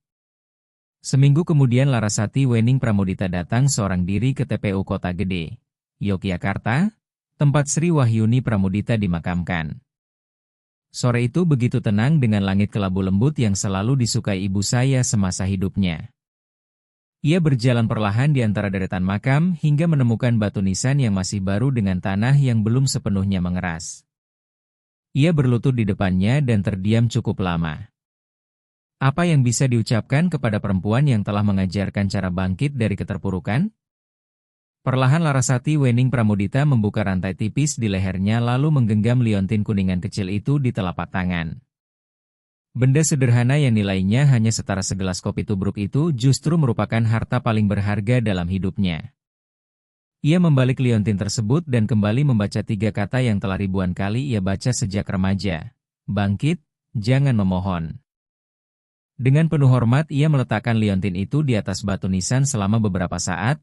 A: Seminggu kemudian Larasati Wening Pramudita datang seorang diri ke TPU Kota Gede, Yogyakarta, tempat Sri Wahyuni Pramudita dimakamkan. Sore itu begitu tenang dengan langit kelabu lembut yang selalu disukai ibu saya semasa hidupnya. Ia berjalan perlahan di antara deretan makam hingga menemukan batu nisan yang masih baru dengan tanah yang belum sepenuhnya mengeras. Ia berlutut di depannya dan terdiam cukup lama. Apa yang bisa diucapkan kepada perempuan yang telah mengajarkan cara bangkit dari keterpurukan? Perlahan Larasati Wening Pramudita membuka rantai tipis di lehernya lalu menggenggam liontin kuningan kecil itu di telapak tangan. Benda sederhana yang nilainya hanya setara segelas kopi tubruk itu justru merupakan harta paling berharga dalam hidupnya. Ia membalik liontin tersebut dan kembali membaca 3 kata yang telah ribuan kali ia baca sejak remaja. Bangkit, jangan memohon. Dengan penuh hormat ia meletakkan liontin itu di atas batu nisan selama beberapa saat,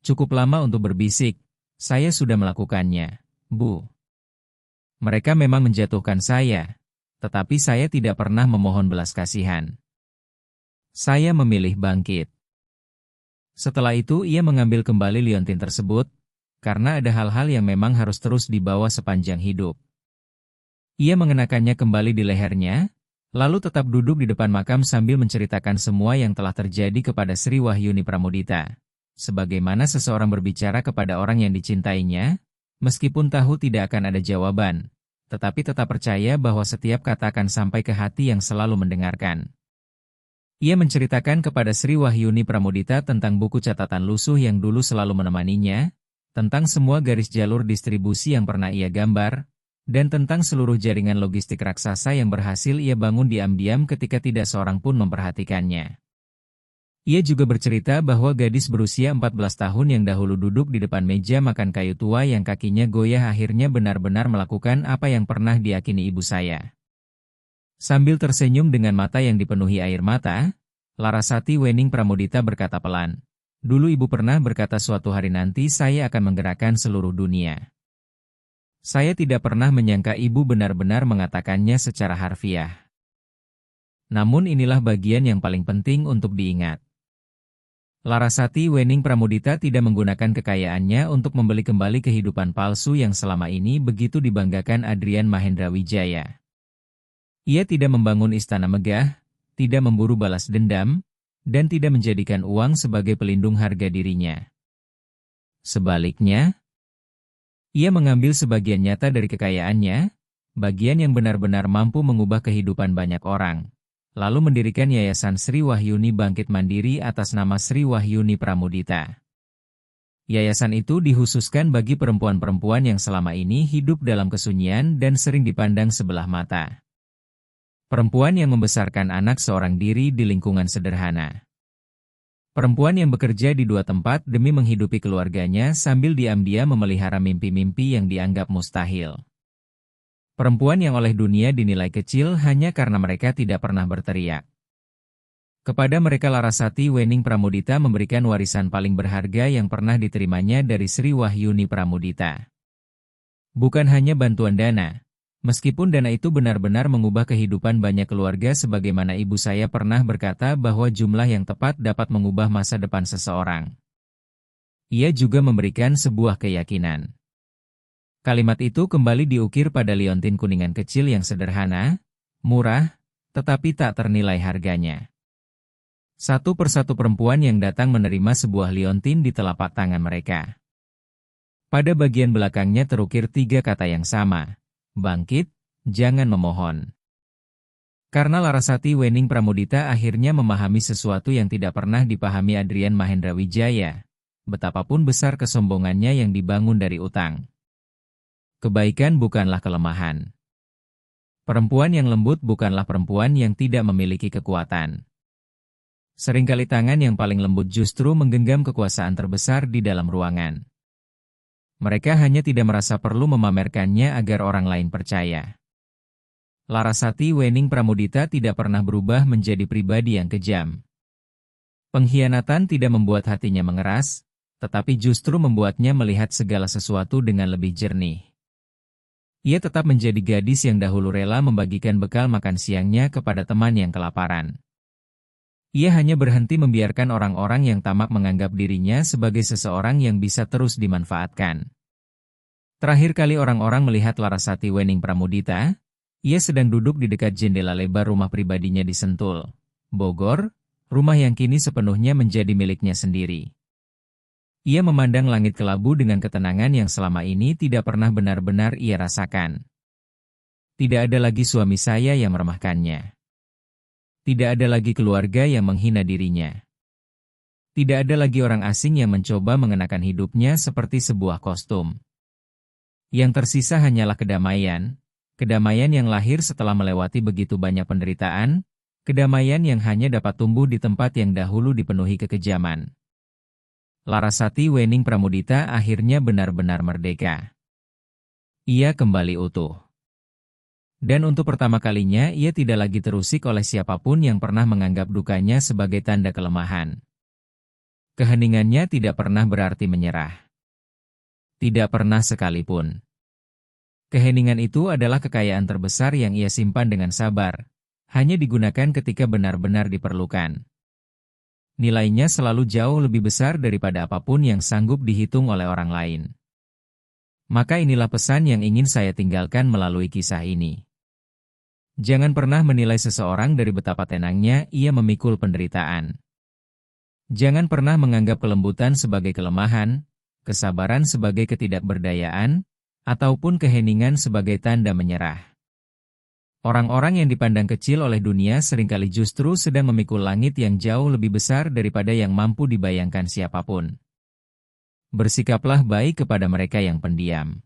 A: cukup lama untuk berbisik, saya sudah melakukannya, Bu. Mereka memang menjatuhkan saya, tetapi saya tidak pernah memohon belas kasihan. Saya memilih bangkit. Setelah itu ia mengambil kembali liontin tersebut, karena ada hal-hal yang memang harus terus dibawa sepanjang hidup. Ia mengenakannya kembali di lehernya, lalu tetap duduk di depan makam sambil menceritakan semua yang telah terjadi kepada Sri Wahyuni Pramudita. Sebagaimana seseorang berbicara kepada orang yang dicintainya, meskipun tahu tidak akan ada jawaban, tetapi tetap percaya bahwa setiap kata akan sampai ke hati yang selalu mendengarkan. Ia menceritakan kepada Sri Wahyuni Pramudita tentang buku catatan lusuh yang dulu selalu menemaninya, tentang semua garis jalur distribusi yang pernah ia gambar, dan tentang seluruh jaringan logistik raksasa yang berhasil ia bangun diam-diam ketika tidak seorang pun memperhatikannya. Ia juga bercerita bahwa gadis berusia 14 tahun yang dahulu duduk di depan meja makan kayu tua yang kakinya goyah akhirnya benar-benar melakukan apa yang pernah diyakini ibu saya. Sambil tersenyum dengan mata yang dipenuhi air mata, Larasati Wening Pramudita berkata pelan, "Dulu ibu pernah berkata suatu hari nanti saya akan menggerakkan seluruh dunia." Saya tidak pernah menyangka ibu benar-benar mengatakannya secara harfiah. Namun inilah bagian yang paling penting untuk diingat. Larasati Wening Pramudita tidak menggunakan kekayaannya untuk membeli kembali kehidupan palsu yang selama ini begitu dibanggakan Adrian Mahendra Wijaya. Ia tidak membangun istana megah, tidak memburu balas dendam, dan tidak menjadikan uang sebagai pelindung harga dirinya. Sebaliknya, ia mengambil sebagian nyata dari kekayaannya, bagian yang benar-benar mampu mengubah kehidupan banyak orang, lalu mendirikan Yayasan Sri Wahyuni Bangkit Mandiri atas nama Sri Wahyuni Pramudita. Yayasan itu dikhususkan bagi perempuan-perempuan yang selama ini hidup dalam kesunyian dan sering dipandang sebelah mata. Perempuan yang membesarkan anak seorang diri di lingkungan sederhana. Perempuan yang bekerja di 2 tempat demi menghidupi keluarganya sambil diam-diam memelihara mimpi-mimpi yang dianggap mustahil. Perempuan yang oleh dunia dinilai kecil hanya karena mereka tidak pernah berteriak. Kepada mereka Larasati Wening Pramudita memberikan warisan paling berharga yang pernah diterimanya dari Sri Wahyuni Pramudita. Bukan hanya bantuan dana. Meskipun dana itu benar-benar mengubah kehidupan banyak keluarga sebagaimana ibu saya pernah berkata bahwa jumlah yang tepat dapat mengubah masa depan seseorang. Ia juga memberikan sebuah keyakinan. Kalimat itu kembali diukir pada liontin kuningan kecil yang sederhana, murah, tetapi tak ternilai harganya. Satu persatu perempuan yang datang menerima sebuah liontin di telapak tangan mereka. Pada bagian belakangnya terukir 3 kata yang sama. Bangkit, jangan memohon. Karena Larasati Wening Pramudita akhirnya memahami sesuatu yang tidak pernah dipahami Adrian Mahendra Wijaya, betapapun besar kesombongannya yang dibangun dari utang. Kebaikan bukanlah kelemahan. Perempuan yang lembut bukanlah perempuan yang tidak memiliki kekuatan. Seringkali tangan yang paling lembut justru menggenggam kekuasaan terbesar di dalam ruangan. Mereka hanya tidak merasa perlu memamerkannya agar orang lain percaya. Larasati Wening Pramudita tidak pernah berubah menjadi pribadi yang kejam. Pengkhianatan tidak membuat hatinya mengeras, tetapi justru membuatnya melihat segala sesuatu dengan lebih jernih. Ia tetap menjadi gadis yang dahulu rela membagikan bekal makan siangnya kepada teman yang kelaparan. Ia hanya berhenti membiarkan orang-orang yang tamak menganggap dirinya sebagai seseorang yang bisa terus dimanfaatkan. Terakhir kali orang-orang melihat Larasati Wening Pramudita, ia sedang duduk di dekat jendela lebar rumah pribadinya di Sentul, Bogor, rumah yang kini sepenuhnya menjadi miliknya sendiri. Ia memandang langit kelabu dengan ketenangan yang selama ini tidak pernah benar-benar ia rasakan. Tidak ada lagi suami saya yang meremehkannya. Tidak ada lagi keluarga yang menghina dirinya. Tidak ada lagi orang asing yang mencoba mengenakan hidupnya seperti sebuah kostum. Yang tersisa hanyalah kedamaian, kedamaian yang lahir setelah melewati begitu banyak penderitaan, kedamaian yang hanya dapat tumbuh di tempat yang dahulu dipenuhi kekejaman. Larasati Wening Pramudita akhirnya benar-benar merdeka. Ia kembali utuh. Dan untuk pertama kalinya ia tidak lagi terusik oleh siapapun yang pernah menganggap dukanya sebagai tanda kelemahan. Keheningannya tidak pernah berarti menyerah. Tidak pernah sekalipun. Keheningan itu adalah kekayaan terbesar yang ia simpan dengan sabar, hanya digunakan ketika benar-benar diperlukan. Nilainya selalu jauh lebih besar daripada apapun yang sanggup dihitung oleh orang lain. Maka inilah pesan yang ingin saya tinggalkan melalui kisah ini. Jangan pernah menilai seseorang dari betapa tenangnya ia memikul penderitaan. Jangan pernah menganggap kelembutan sebagai kelemahan, kesabaran sebagai ketidakberdayaan, ataupun keheningan sebagai tanda menyerah. Orang-orang yang dipandang kecil oleh dunia seringkali justru sedang memikul langit yang jauh lebih besar daripada yang mampu dibayangkan siapapun. Bersikaplah baik kepada mereka yang pendiam.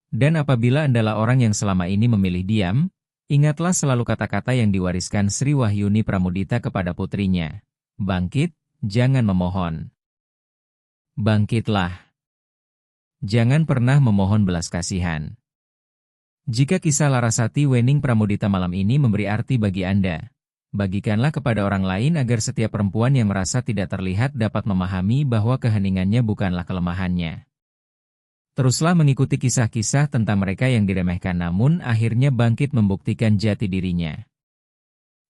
A: Dan apabila Andalah orang yang selama ini memilih diam, ingatlah selalu kata-kata yang diwariskan Sri Wahyuni Pramudita kepada putrinya. Bangkit, jangan memohon. Bangkitlah. Jangan pernah memohon belas kasihan. Jika kisah Larasati Wening Pramudita malam ini memberi arti bagi Anda, bagikanlah kepada orang lain agar setiap perempuan yang merasa tidak terlihat dapat memahami bahwa keheningannya bukanlah kelemahannya. Teruslah mengikuti kisah-kisah tentang mereka yang diremehkan namun akhirnya bangkit membuktikan jati dirinya.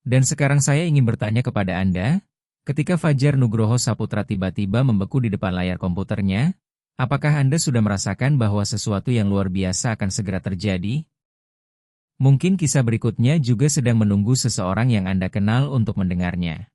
A: Dan sekarang saya ingin bertanya kepada Anda, ketika Fajar Nugroho Saputra tiba-tiba membeku di depan layar komputernya, apakah Anda sudah merasakan bahwa sesuatu yang luar biasa akan segera terjadi? Mungkin kisah berikutnya juga sedang menunggu seseorang yang Anda kenal untuk mendengarnya.